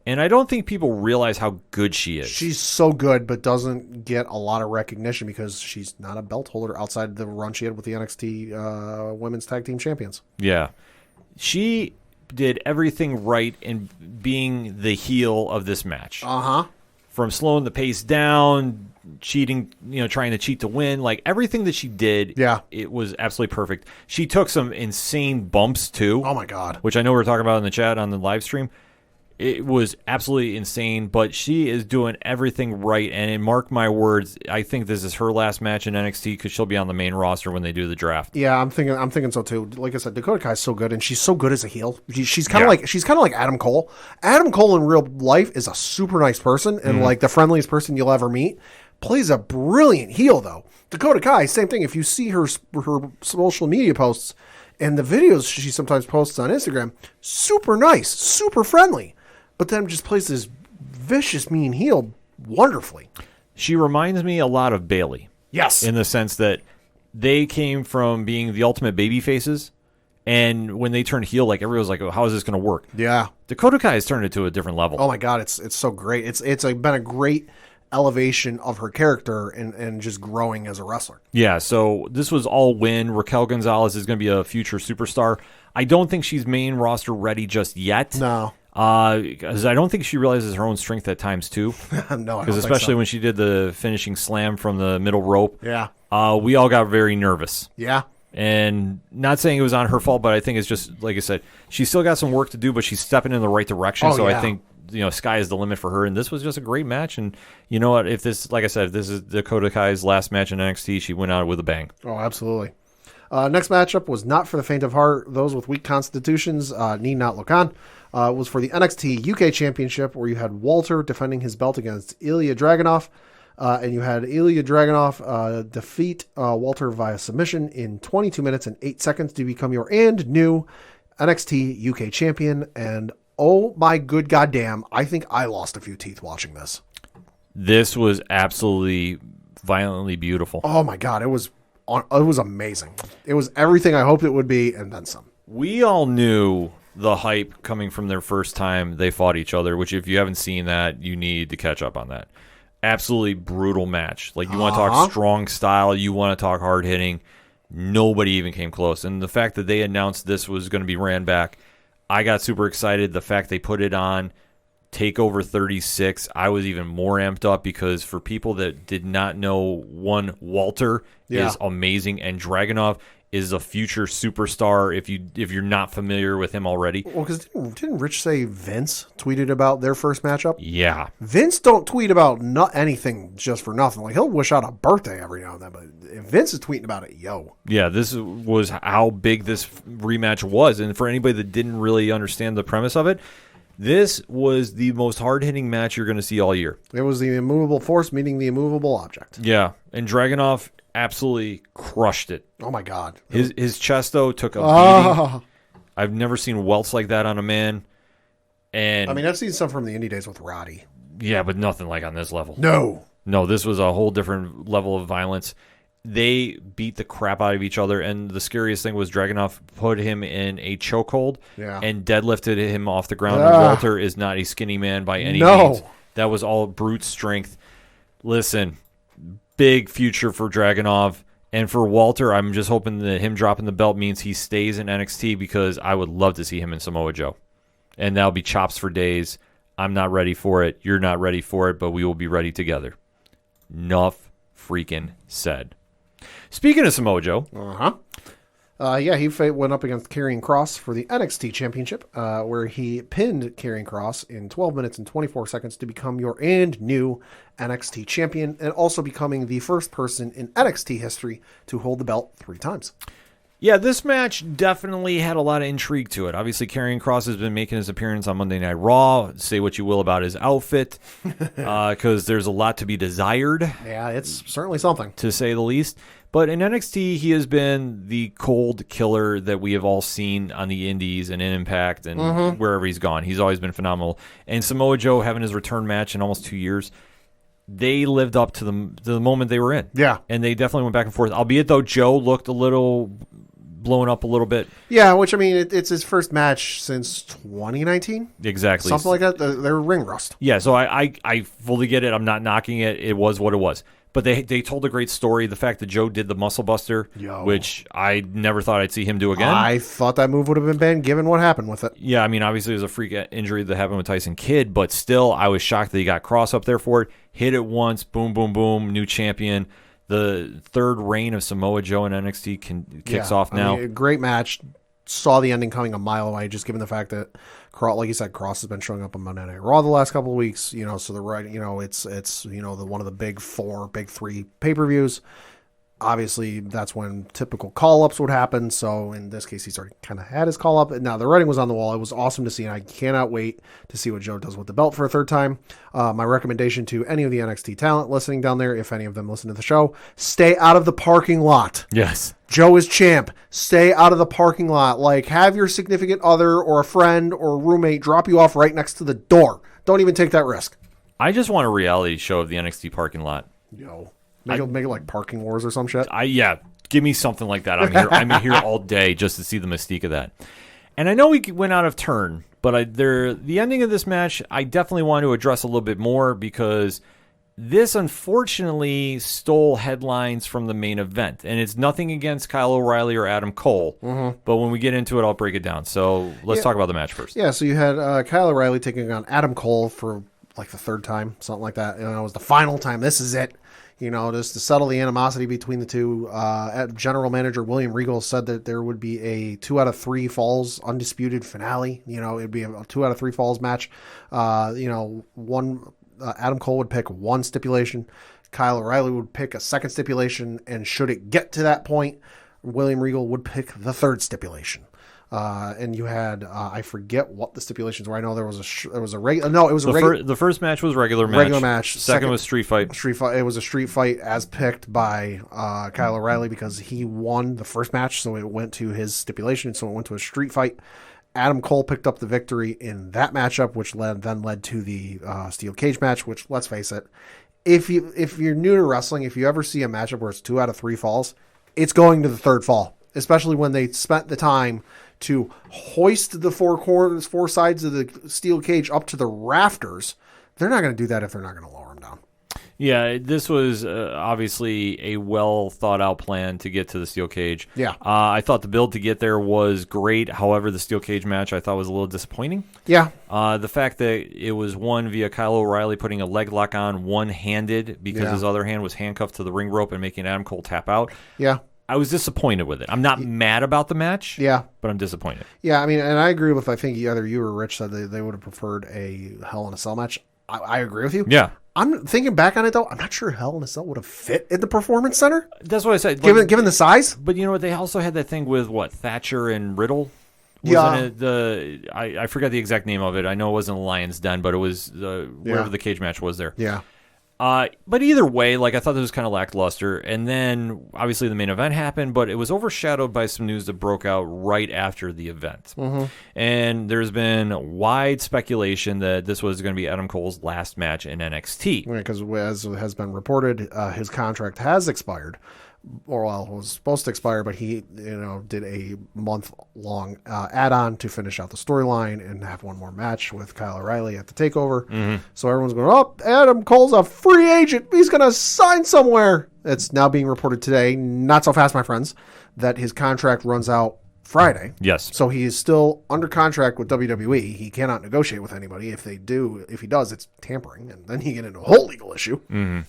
And I don't think people realize how good she is. She's so good, but doesn't get a lot of recognition because she's not a belt holder outside the run she had with the NXT Women's Tag Team Champions. Yeah. She did everything right in being the heel of this match. Uh-huh. From slowing the pace down, cheating, trying to cheat to win. Like, everything that she did, it was absolutely perfect. She took some insane bumps, too. Oh, my God. Which I know we were talking about in the chat on the live stream. It was absolutely insane, but she is doing everything right. And mark my words, I think this is her last match in NXT because she'll be on the main roster when they do the draft. Yeah, I'm thinking so too. Like I said, Dakota Kai is so good, and she's so good as a heel. She's kind of like Adam Cole. Adam Cole in real life is a super nice person and like the friendliest person you'll ever meet. Plays a brilliant heel though. Dakota Kai, same thing. If you see her social media posts and the videos she sometimes posts on Instagram, super nice, super friendly. But then just plays this vicious, mean heel wonderfully. She reminds me a lot of Bayley. Yes. In the sense that they came from being the ultimate baby faces, and when they turned heel, like everyone was like, oh, how is this going to work? Yeah. Dakota Kai has turned it to a different level. Oh my God, it's so great. It's been a great elevation of her character and just growing as a wrestler. Yeah, so this was all win. Raquel Gonzalez is going to be a future superstar. I don't think she's main roster ready just yet. No. Because I don't think she realizes her own strength at times too. No, because especially when she did the finishing slam from the middle rope. Yeah. We all got very nervous. Yeah. And not saying it was on her fault, but I think it's just, like I said, she's still got some work to do, but she's stepping in the right direction. So I think, sky is the limit for her. And this was just a great match. And you know what? If this, like I said, if this is Dakota Kai's last match in NXT, she went out with a bang. Oh, absolutely. Next matchup was not for the faint of heart. Those with weak constitutions need not look on. It was for the NXT UK Championship, where you had Walter defending his belt against Ilya Dragunov. And you had Ilya Dragunov defeat Walter via submission in 22 minutes and 8 seconds to become your new NXT UK champion. And oh my good goddamn, I think I lost a few teeth watching this. This was absolutely violently beautiful. Oh my God, it was amazing. It was everything I hoped it would be, and then some. We all knew the hype coming from their first time they fought each other, which if you haven't seen that, you need to catch up on that. Absolutely brutal match. Like, you want to talk strong style, you want to talk hard hitting. Nobody even came close. And the fact that they announced this was going to be ran back, I got super excited. The fact they put it on Takeover 36, I was even more amped up because for people that did not know, Walter is amazing, and Dragunov is a future superstar if you're not familiar with him already. Well, because didn't Rich say Vince tweeted about their first matchup? Yeah. Vince don't tweet about anything just for nothing. Like, he'll wish out a birthday every now and then, but if Vince is tweeting about it, yo. Yeah, this was how big this rematch was. And for anybody that didn't really understand the premise of it, this was the most hard-hitting match you're going to see all year. It was the immovable force meeting the immovable object. Yeah, and Dragunov absolutely crushed it. Oh, my God. His chest, though, took a beating. I've never seen welts like that on a man. And I mean, I've seen some from the indie days with Roddy. Yeah, but nothing like on this level. No, this was a whole different level of violence. They beat the crap out of each other, and the scariest thing was Dragunov put him in a chokehold and deadlifted him off the ground. And Walter is not a skinny man by any means. That was all brute strength. Listen, big future for Dragunov. And for Walter, I'm just hoping that him dropping the belt means he stays in NXT, because I would love to see him in Samoa Joe. And that'll be chops for days. I'm not ready for it. You're not ready for it, but we will be ready together. Enough freaking said. Speaking of Samoa Joe. He went up against Karrion Kross for the NXT Championship, where he pinned Karrion Kross in 12 minutes and 24 seconds to become your new NXT champion, and also becoming the first person in NXT history to hold the belt 3 times. Yeah, this match definitely had a lot of intrigue to it. Obviously, Karrion Kross has been making his appearance on Monday Night Raw. Say what you will about his outfit, because there's a lot to be desired. Yeah, it's certainly something, to say the least. But in NXT, he has been the cold killer that we have all seen on the Indies and in Impact and wherever he's gone. He's always been phenomenal. And Samoa Joe having his return match in almost 2 years, they lived up to the moment they were in. Yeah. And they definitely went back and forth. Albeit, though, Joe looked a little blown up a little bit. Yeah, which, I mean, it's his first match since 2019. Exactly. Something like that. They're ring rust. Yeah, so I fully get it. I'm not knocking it. It was what it was. But they told a great story. The fact that Joe did the muscle buster, which I never thought I'd see him do again. I thought that move would have been banned given what happened with it. Yeah, I mean, obviously it was a freak injury that happened with Tyson Kidd, but still, I was shocked that he got Cross up there for it. Hit it once, boom, boom, boom, new champion. The third reign of Samoa Joe in NXT kicks off now. I mean, a great match. Saw the ending coming a mile away, just given the fact that, like you said, Cross has been showing up on Monday Night Raw the last couple of weeks. So it's one of the big 4, big 3 pay-per-views. Obviously, that's when typical call-ups would happen. So in this case, he's already kind of had his call-up. Now, the writing was on the wall. It was awesome to see, and I cannot wait to see what Joe does with the belt for a third time. My recommendation to any of the NXT talent listening down there, if any of them listen to the show, stay out of the parking lot. Yes. Joe is champ. Stay out of the parking lot. Like, have your significant other or a friend or a roommate drop you off right next to the door. Don't even take that risk. I just want a reality show of the NXT parking lot. Yo. Make it like Parking Wars or some shit. Give me something like that. I'm here all day just to see the mystique of that. And I know we went out of turn, but the ending of this match, I definitely want to address a little bit more, because this unfortunately stole headlines from the main event. And it's nothing against Kyle O'Reilly or Adam Cole, but when we get into it, I'll break it down. So let's talk about the match first. Yeah, so you had Kyle O'Reilly taking on Adam Cole for like the third time, something like that. It was the final time. This is it. Just to settle the animosity between the two. General Manager William Regal said that there would be a 2 out of 3 falls undisputed finale. It'd be a 2 out of 3 falls match. Adam Cole would pick one stipulation. Kyle O'Reilly would pick a second stipulation. And should it get to that point, William Regal would pick the third stipulation. And you had I forget what the stipulations were. I know there was a regular. No, it was the first match was regular match. Second was street fight. It was a street fight as picked by Kyle O'Reilly, because he won the first match, so it went to his stipulation. So it went to a street fight. Adam Cole picked up the victory in that matchup, which then led to the steel cage match. Which, let's face it, if you're new to wrestling, if you ever see a matchup where it's 2 out of 3 falls, it's going to the third fall. Especially when they spent the time to hoist the 4 sides of the steel cage up to the rafters. They're not going to do that if they're not going to lower them down. Yeah, this was obviously a well thought out plan to get to the steel cage. Yeah. I thought the build to get there was great. However, the steel cage match I thought was a little disappointing. Yeah. The fact that it was won via Kyle O'Reilly putting a leg lock on one-handed because his other hand was handcuffed to the ring rope and making Adam Cole tap out. Yeah. I was disappointed with it. I'm not mad about the match. Yeah. But I'm disappointed. Yeah, I mean, and I agree with, I think either you or Rich said they would have preferred a Hell in a Cell match. I agree with you. Yeah. I'm thinking back on it, though. I'm not sure Hell in a Cell would have fit in the Performance Center. That's what I said. Given the size. But you know what? They also had that thing with, Thatcher and Riddle? Yeah. I forget the exact name of it. I know it wasn't Lion's Den, but it was wherever the cage match was there. Yeah. But either way, I thought this was kind of lackluster. And then, obviously, the main event happened, but it was overshadowed by some news that broke out right after the event. Mm-hmm. And there's been wide speculation that this was going to be Adam Cole's last match in NXT. Because as has been reported, his contract has expired. Or well, it was supposed to expire, but he, did a month-long add-on to finish out the storyline and have one more match with Kyle O'Reilly at the Takeover. Mm-hmm. So everyone's going, oh, Adam Cole's a free agent. He's going to sign somewhere. It's now being reported today, not so fast, my friends, that his contract runs out Friday. Yes. So he is still under contract with WWE. He cannot negotiate with anybody. If he does, it's tampering, and then you get into a whole legal issue. Mm-hmm.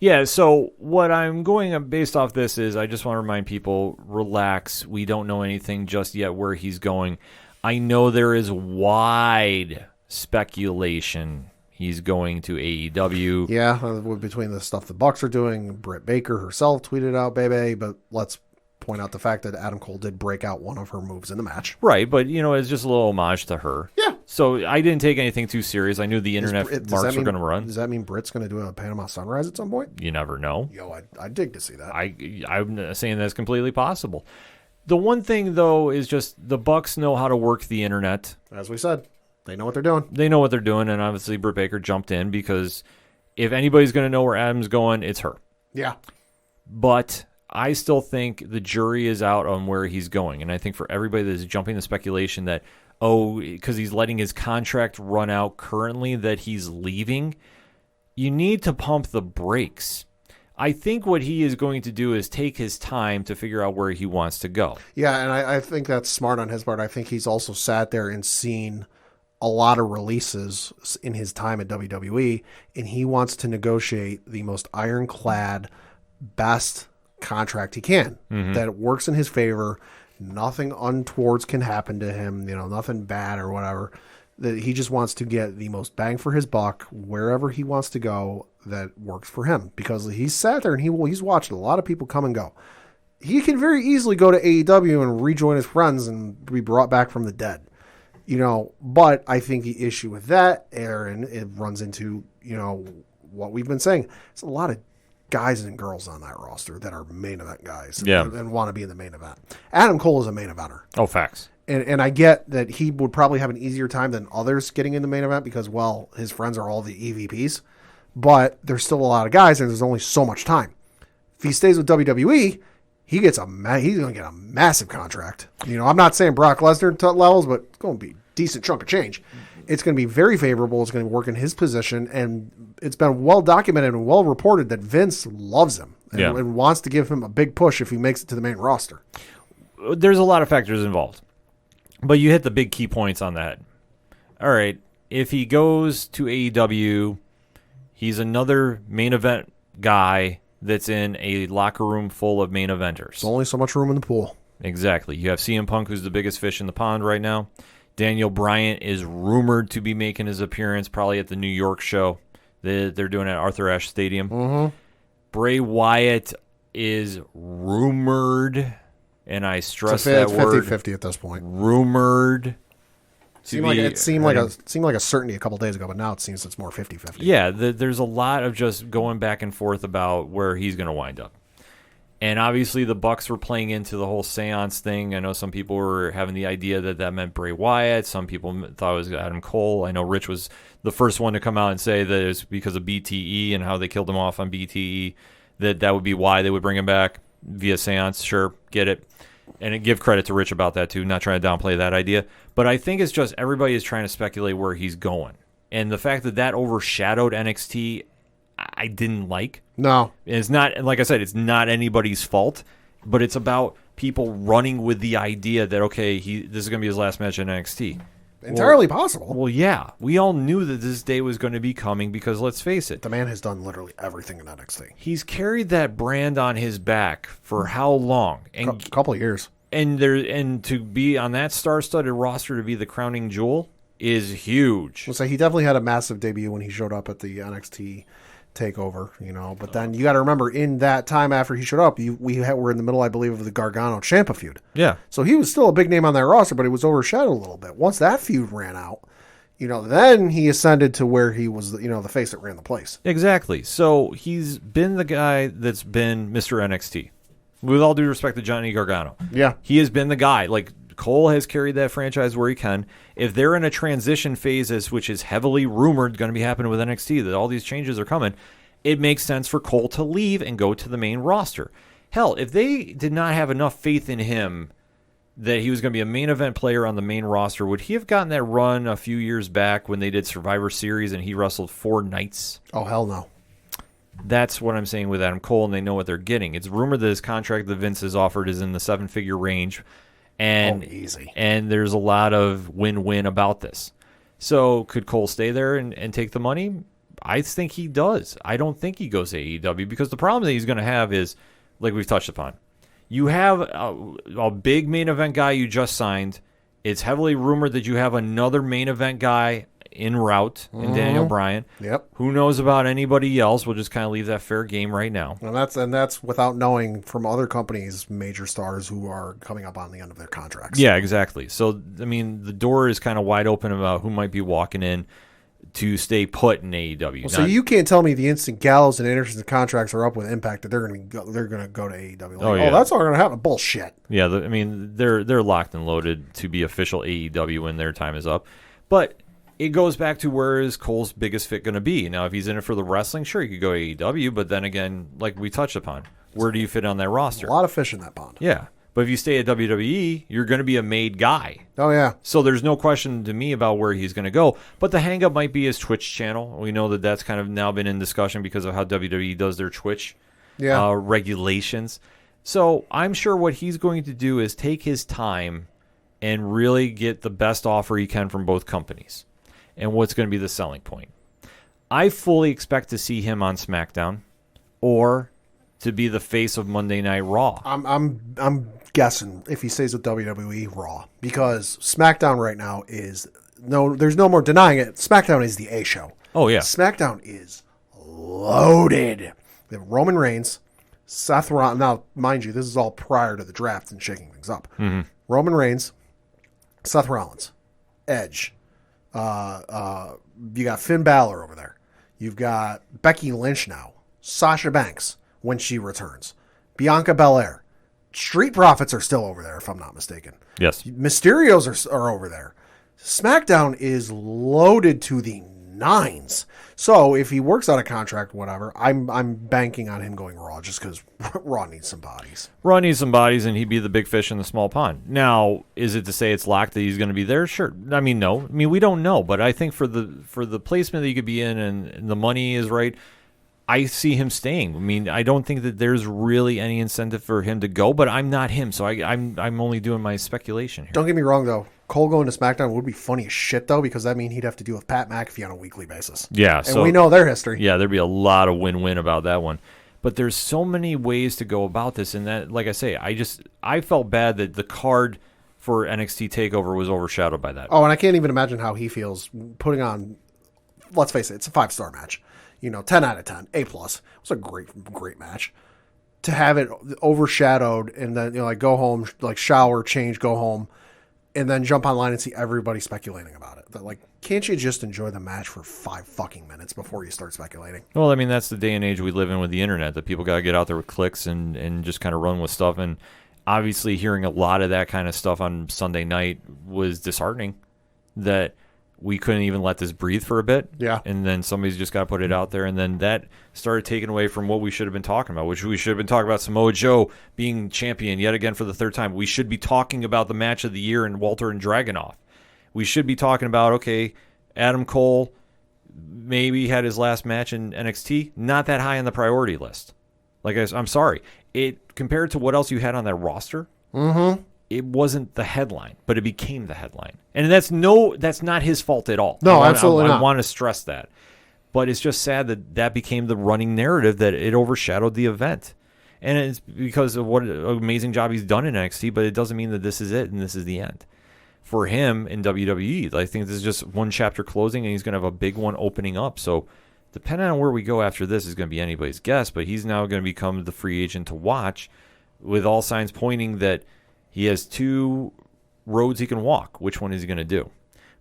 Yeah, so what I'm going based off this is I just want to remind people, relax. We don't know anything just yet where he's going. I know there is wide speculation he's going to AEW. Yeah, between the stuff the Bucks are doing, Britt Baker herself tweeted out, baby, but let's point out the fact that Adam Cole did break out one of her moves in the match. Right, but, it's just a little homage to her. Yeah. So I didn't take anything too serious. I knew the internet marks were going to run. Does that mean Britt's going to do a Panama Sunrise at some point? You never know. Yo, I'd dig to see that. I'm saying that's completely possible. The one thing, though, is just the Bucks know how to work the internet. As we said, they know what they're doing. They know what they're doing, and obviously Britt Baker jumped in because if anybody's going to know where Adam's going, it's her. Yeah. But I still think the jury is out on where he's going. And I think for everybody that is jumping the speculation that, because he's letting his contract run out currently, that he's leaving, you need to pump the brakes. I think what he is going to do is take his time to figure out where he wants to go. Yeah, and I think that's smart on his part. I think he's also sat there and seen a lot of releases in his time at WWE, and he wants to negotiate the most ironclad, best contract he can that works in his favor. Nothing untowards can happen to him, nothing bad or whatever. That he just wants to get the most bang for his buck wherever he wants to go that works for him, because he's sat there and he's watched a lot of people come and go. He can very easily go to AEW and rejoin his friends and be brought back from the dead, but I think the issue with that, Aaron, it runs into, what we've been saying. It's a lot of guys and girls on that roster that are main event guys and want to be in the main event. Adam Cole is a main eventer. Oh, facts. And I get that he would probably have an easier time than others getting in the main event because, well, his friends are all the EVPs. But there's still a lot of guys, and there's only so much time. If he stays with WWE, he's going to get a massive contract. I'm not saying Brock Lesnar levels, but it's going to be a decent chunk of change. It's going to be very favorable. It's going to work in his position, and it's been well documented and well reported that Vince loves him and wants to give him a big push if he makes it to the main roster. There's a lot of factors involved, but you hit the big key points on that. All right, if he goes to AEW, he's another main event guy that's in a locker room full of main eventers. There's only so much room in the pool. Exactly. You have CM Punk, who's the biggest fish in the pond right now. Daniel Bryan is rumored to be making his appearance probably at the New York show they're doing at Arthur Ashe Stadium. Mm-hmm. Bray Wyatt is rumored, and I stress that word. 50-50 at this point. Rumored. It seemed like a certainty a couple days ago, but now it seems it's more 50-50. Yeah, there's a lot of just going back and forth about where he's going to wind up. And obviously the Bucks were playing into the whole seance thing. I know some people were having the idea that meant Bray Wyatt. Some people thought it was Adam Cole. I know Rich was the first one to come out and say that it was because of BTE and how they killed him off on BTE, that would be why they would bring him back via seance. Sure, get it. And give credit to Rich about that too, not trying to downplay that idea. But I think it's just everybody is trying to speculate where he's going. And the fact that overshadowed NXT, I didn't like. No. It's not, like I said, it's not anybody's fault, but it's about people running with the idea that, okay, this is going to be his last match in NXT. Entirely possible. Well, yeah. We all knew that this day was going to be coming because, let's face it, The man has done literally everything in NXT. he's carried that brand on his back for how long? And Couple of years. and to be on that star-studded roster to be the crowning jewel is huge. So he definitely had a massive debut when he showed up at the NXT Takeover, But then you got to remember, in that time after he showed up, were in the middle, I believe, of the Gargano Ciampa feud. Yeah. So he was still a big name on that roster, but it was overshadowed a little bit. Once that feud ran out, then he ascended to where he was, the face that ran the place. Exactly. So he's been the guy that's been Mr. NXT. With all due respect to Johnny Gargano. Yeah. He has been the guy. Like, Cole has carried that franchise where he can. If they're in a transition phase, which is heavily rumored going to be happening with NXT, that all these changes are coming, it makes sense for Cole to leave and go to the main roster. Hell, if they did not have enough faith in him that he was going to be a main event player on the main roster, would he have gotten that run a few years back when they did Survivor Series and he wrestled 4 nights? Oh, hell no. That's what I'm saying with Adam Cole, and they know what they're getting. It's rumored that his contract that Vince has offered is in the 7-figure range. And easy. And there's a lot of win-win about this. So could Cole stay there and take the money? I think he does. I don't think he goes to AEW because the problem that he's going to have is, like we've touched upon, you have a big main event guy you just signed. It's heavily rumored that you have another main event guy en route in Daniel Bryan. Yep. Who knows about anybody else? We'll just kind of leave that fair game right now. And that's without knowing from other companies, major stars who are coming up on the end of their contracts. Yeah, exactly. So, I mean, the door is kind of wide open about who might be walking in to stay put in AEW. So you can't tell me the instant Gallows and Anderson's contracts are up with Impact that they're going to go to AEW. Like, yeah. That's not going to happen. Bullshit. Yeah, I mean, they're locked and loaded to be official AEW when their time is up. But it goes back to where is Cole's biggest fit going to be. Now, if he's in it for the wrestling, sure, he could go AEW. But then again, like we touched upon, where do you fit on that roster? A lot of fish in that pond. Yeah. But if you stay at WWE, you're going to be a made guy. Oh, yeah. So there's no question to me about where he's going to go. But the hang-up might be his Twitch channel. We know that that's kind of now been in discussion because of how WWE does their Twitch regulations. So I'm sure what he's going to do is take his time and really get the best offer he can from both companies. And what's going to be the selling point. I fully expect to see him on SmackDown or to be the face of Monday Night Raw. I'm guessing if he stays with WWE, Raw, because SmackDown right now is there's no more denying it. SmackDown is the A show. Oh yeah, SmackDown is loaded. They have Roman Reigns, Seth Rollins. Now, mind you, this is all prior to the draft and shaking things up. Mm-hmm. Roman Reigns, Seth Rollins, Edge. You got Finn Balor over there. You've got Becky Lynch now. Sasha Banks when she returns. Bianca Belair. Street Profits are still over there, if I'm not mistaken. yes. Mysterios are over there. SmackDown is loaded to the nines. So if he works out a contract, whatever, I'm banking on him going Raw just because Raw needs some bodies. Raw needs some bodies, and he'd be the big fish in the small pond. Now, is it to say it's locked that he's going to be there? Sure. I mean, no. I mean, we don't know, but I think for the placement that you could be in and the money is right, I see him staying. I mean, I don't think that there's really any incentive for him to go, but I'm not him, so I'm only doing my speculation here. Don't get me wrong, though. Cole going to SmackDown would be funny as shit, though, because that means he'd have to deal with Pat McAfee on a weekly basis. Yeah, And we know their history. Yeah, there'd be a lot of win-win about that one. But there's so many ways to go about this, and that, like I say, I felt bad that the card for NXT TakeOver was overshadowed by that. Oh, and I can't even imagine how he feels putting on, let's face it, it's a 5-star match. 10 out of 10, A+. It was a great match. To have it overshadowed and then, go home, shower, change, go home, and then jump online and see everybody speculating about it. That, can't you just enjoy the match for 5 fucking minutes before you start speculating? Well, I mean, that's the day and age we live in with the internet, that people got to get out there with clicks and just kind of run with stuff. And obviously hearing a lot of that kind of stuff on Sunday night was disheartening, that we couldn't even let this breathe for a bit. Yeah. And then somebody's just got to put it out there. And then that started taking away from what we should have been talking about, which we should have been talking about Samoa Joe being champion yet again for the third time. We should be talking about the match of the year in Walter and Dragunov. We should be talking about, okay, Adam Cole maybe had his last match in NXT. Not that high on the priority list. I'm sorry. It compared to what else you had on that roster, it wasn't the headline, but it became the headline. And that's not his fault at all. No, absolutely not. I want to stress that. But it's just sad that became the running narrative, that it overshadowed the event. And it's because of what an amazing job he's done in NXT, but it doesn't mean that this is it and this is the end. For him in WWE, I think this is just one chapter closing, and he's going to have a big one opening up. So depending on where we go after this is going to be anybody's guess, but he's now going to become the free agent to watch, with all signs pointing that he has 2 roads he can walk. Which one is he going to do?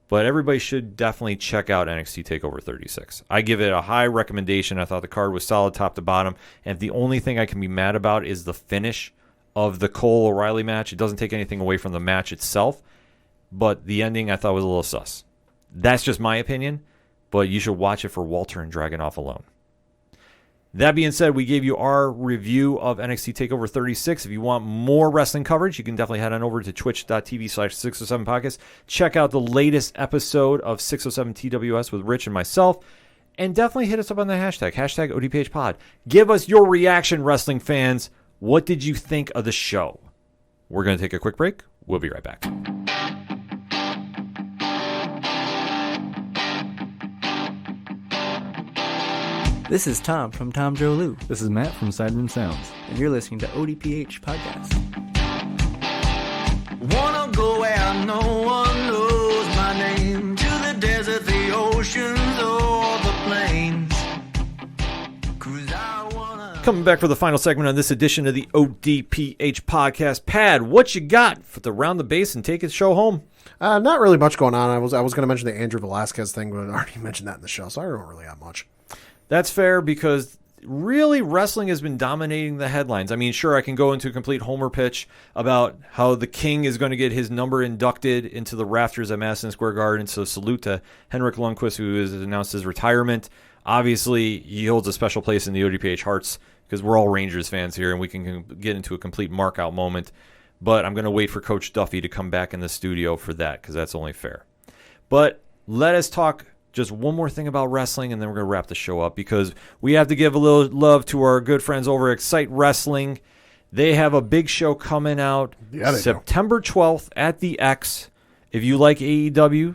But everybody should definitely check out NXT TakeOver 36. I give it a high recommendation. I thought the card was solid top to bottom. And if the only thing I can be mad about is the finish of the Cole-O'Reilly match, it doesn't take anything away from the match itself. But the ending I thought was a little sus. That's just my opinion. But you should watch it for Walter and Dragunov alone. That being said, we gave you our review of NXT TakeOver 36. If you want more wrestling coverage, you can definitely head on over to twitch.tv/607podcast. Check out the latest episode of 607 TWS with Rich and myself. And definitely hit us up on the hashtag ODPHpod. Give us your reaction, wrestling fans. What did you think of the show? We're going to take a quick break. We'll be right back. This is Tom from Tom Joe Lou, This is Matt from Sideroom Sounds. and you're listening to ODPH Podcast. Wanna go where no one knows my name, to the desert, the oceans, or the plains. 'Cause I wanna... Coming back for the final segment on this edition of the ODPH podcast. Pad, what you got to round the base and take the show home? Not really much going on. I was going to mention the Andrew Velasquez thing, but I already mentioned that in the show, so I don't really have much. That's fair, because really wrestling has been dominating the headlines. I mean, sure, I can go into a complete homer pitch about how the King is going to get his number inducted into the rafters at Madison Square Garden, so salute to Henrik Lundqvist, who has announced his retirement. Obviously, he holds a special place in the ODPH hearts, because we're all Rangers fans here, and we can get into a complete mark-out moment. But I'm going to wait for Coach Duffy to come back in the studio for that, because that's only fair. But let us talk just one more thing about wrestling, and then we're going to wrap the show up, because we have to give a little love to our good friends over at Excite Wrestling. They have a big show coming out September 12th at the X. If you like AEW,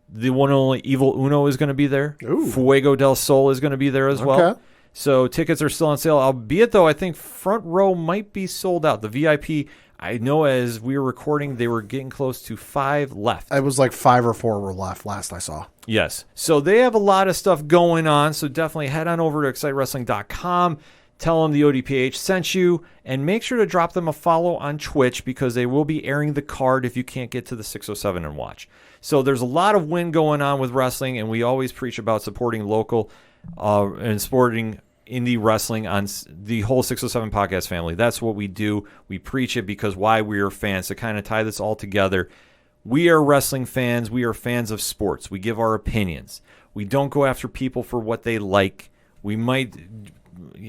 the one and only Evil Uno is going to be there. Ooh. Fuego del Sol is going to be there as well. Okay. So tickets are still on sale, albeit though I think front row might be sold out. The VIP, I know as we were recording, they were getting close to 5 left. It was like 5 or 4 were left last I saw. Yes. So they have a lot of stuff going on. So definitely head on over to excitewrestling.com. Tell them the ODPH sent you. And make sure to drop them a follow on Twitch, because they will be airing the card if you can't get to the 607 and watch. So there's a lot of win going on with wrestling. And we always preach about supporting local and supporting indie wrestling on the whole 607 podcast family. That's what we do. We preach it because why we are fans. To kind of tie this all together, we are wrestling fans. We are fans of sports. We give our opinions. We don't go after people for what they like. We might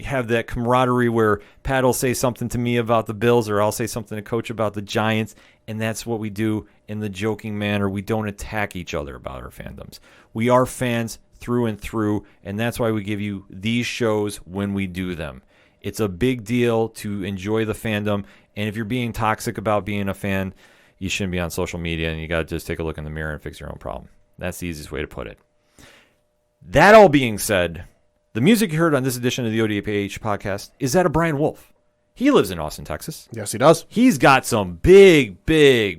have that camaraderie where Pat will say something to me about the Bills, or I'll say something to Coach about the Giants, and that's what we do in the joking manner. We don't attack each other about our fandoms. We are fans through and through, and that's why we give you these shows when we do them. It's a big deal to enjoy the fandom, and if you're being toxic about being a fan, you shouldn't be on social media, and you got to just take a look in the mirror and fix your own problem. That's the easiest way to put it. That all being said, the music you heard on this edition of the ODPH podcast is that of Brian Wolf. He lives in Austin, Texas. Yes, he does. He's got some big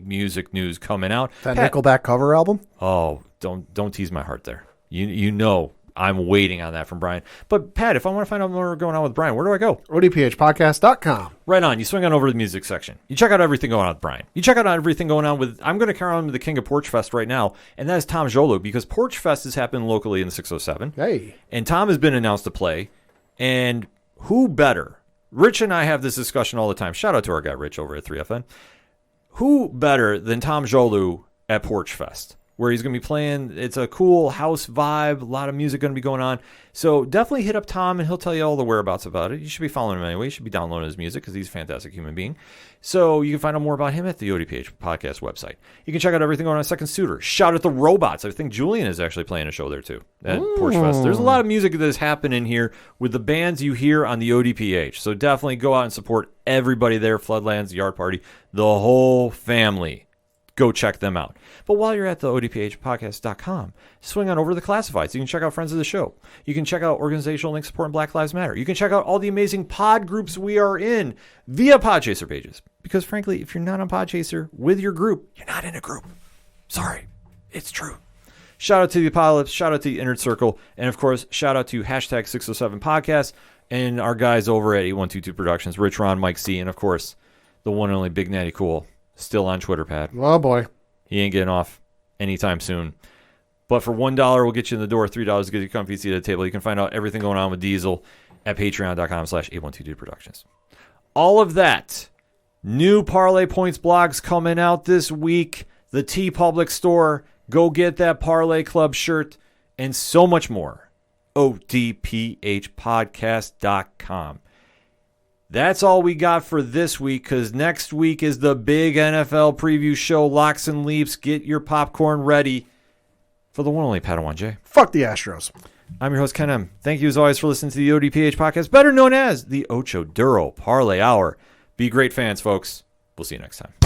music news coming out. That Pat, Nickelback cover album? Oh, don't tease my heart there. You know I'm waiting on that from Brian. But Pat, if I want to find out more going on with Brian, where do I go? ODPHpodcast.com. Right on. You swing on over to the music section. You check out everything going on with Brian. You check out everything going on with, I'm going to carry on with the king of Porch Fest right now, and that is Tom Jolu, because Porch Fest is happening locally in the 607. Hey. And Tom has been announced to play. And who better? Rich and I have this discussion all the time. Shout out to our guy Rich over at 3FN. Who better than Tom Jolu at Porch Fest? where he's going to be playing. It's a cool house vibe, a lot of music going to be going on. So definitely hit up Tom, and he'll tell you all the whereabouts about it. You should be following him anyway. You should be downloading his music because he's a fantastic human being. So you can find out more about him at the ODPH podcast website. You can check out everything going on at Second Suitor. Shout out the Robots. I think Julian is actually playing a show there too at Porch Fest. There's a lot of music that is happening here with the bands you hear on the ODPH. So definitely go out and support everybody there. Floodlands, Yard Party, the whole family. Go check them out. But while you're at the ODPHpodcast.com, swing on over to the Classifieds. You can check out Friends of the Show. You can check out organizational links supporting Black Lives Matter. You can check out all the amazing pod groups we are in via Podchaser pages. Because frankly, if you're not on Podchaser with your group, you're not in a group. Sorry, it's true. Shout out to the aPODalypse. Shout out to the Inner Circle. And of course, shout out to hashtag 607 Podcast and our guys over at 8122 Productions, Rich, Ron, Mike C, and of course, the one and only Big Natty Cool. Still on Twitter, Pat. Oh, boy. He ain't getting off anytime soon. But for $1, we'll get you in the door. $3 to get you a comfy seat at the table. You can find out everything going on with Diesel at patreon.com/8122 Productions. All of that. New Parlay Points blogs coming out this week. The T Public store. Go get that Parlay Club shirt. And so much more. ODPHpodcast.com. That's all we got for this week, because next week is the big NFL preview show, Locks and Leaps. Get your popcorn ready. For the one and only Padawan J. Fuck the Astros. I'm your host, Ken M. Thank you as always for listening to the ODPH podcast, better known as the Ocho Duro Parlay Hour. Be great fans, folks. We'll see you next time.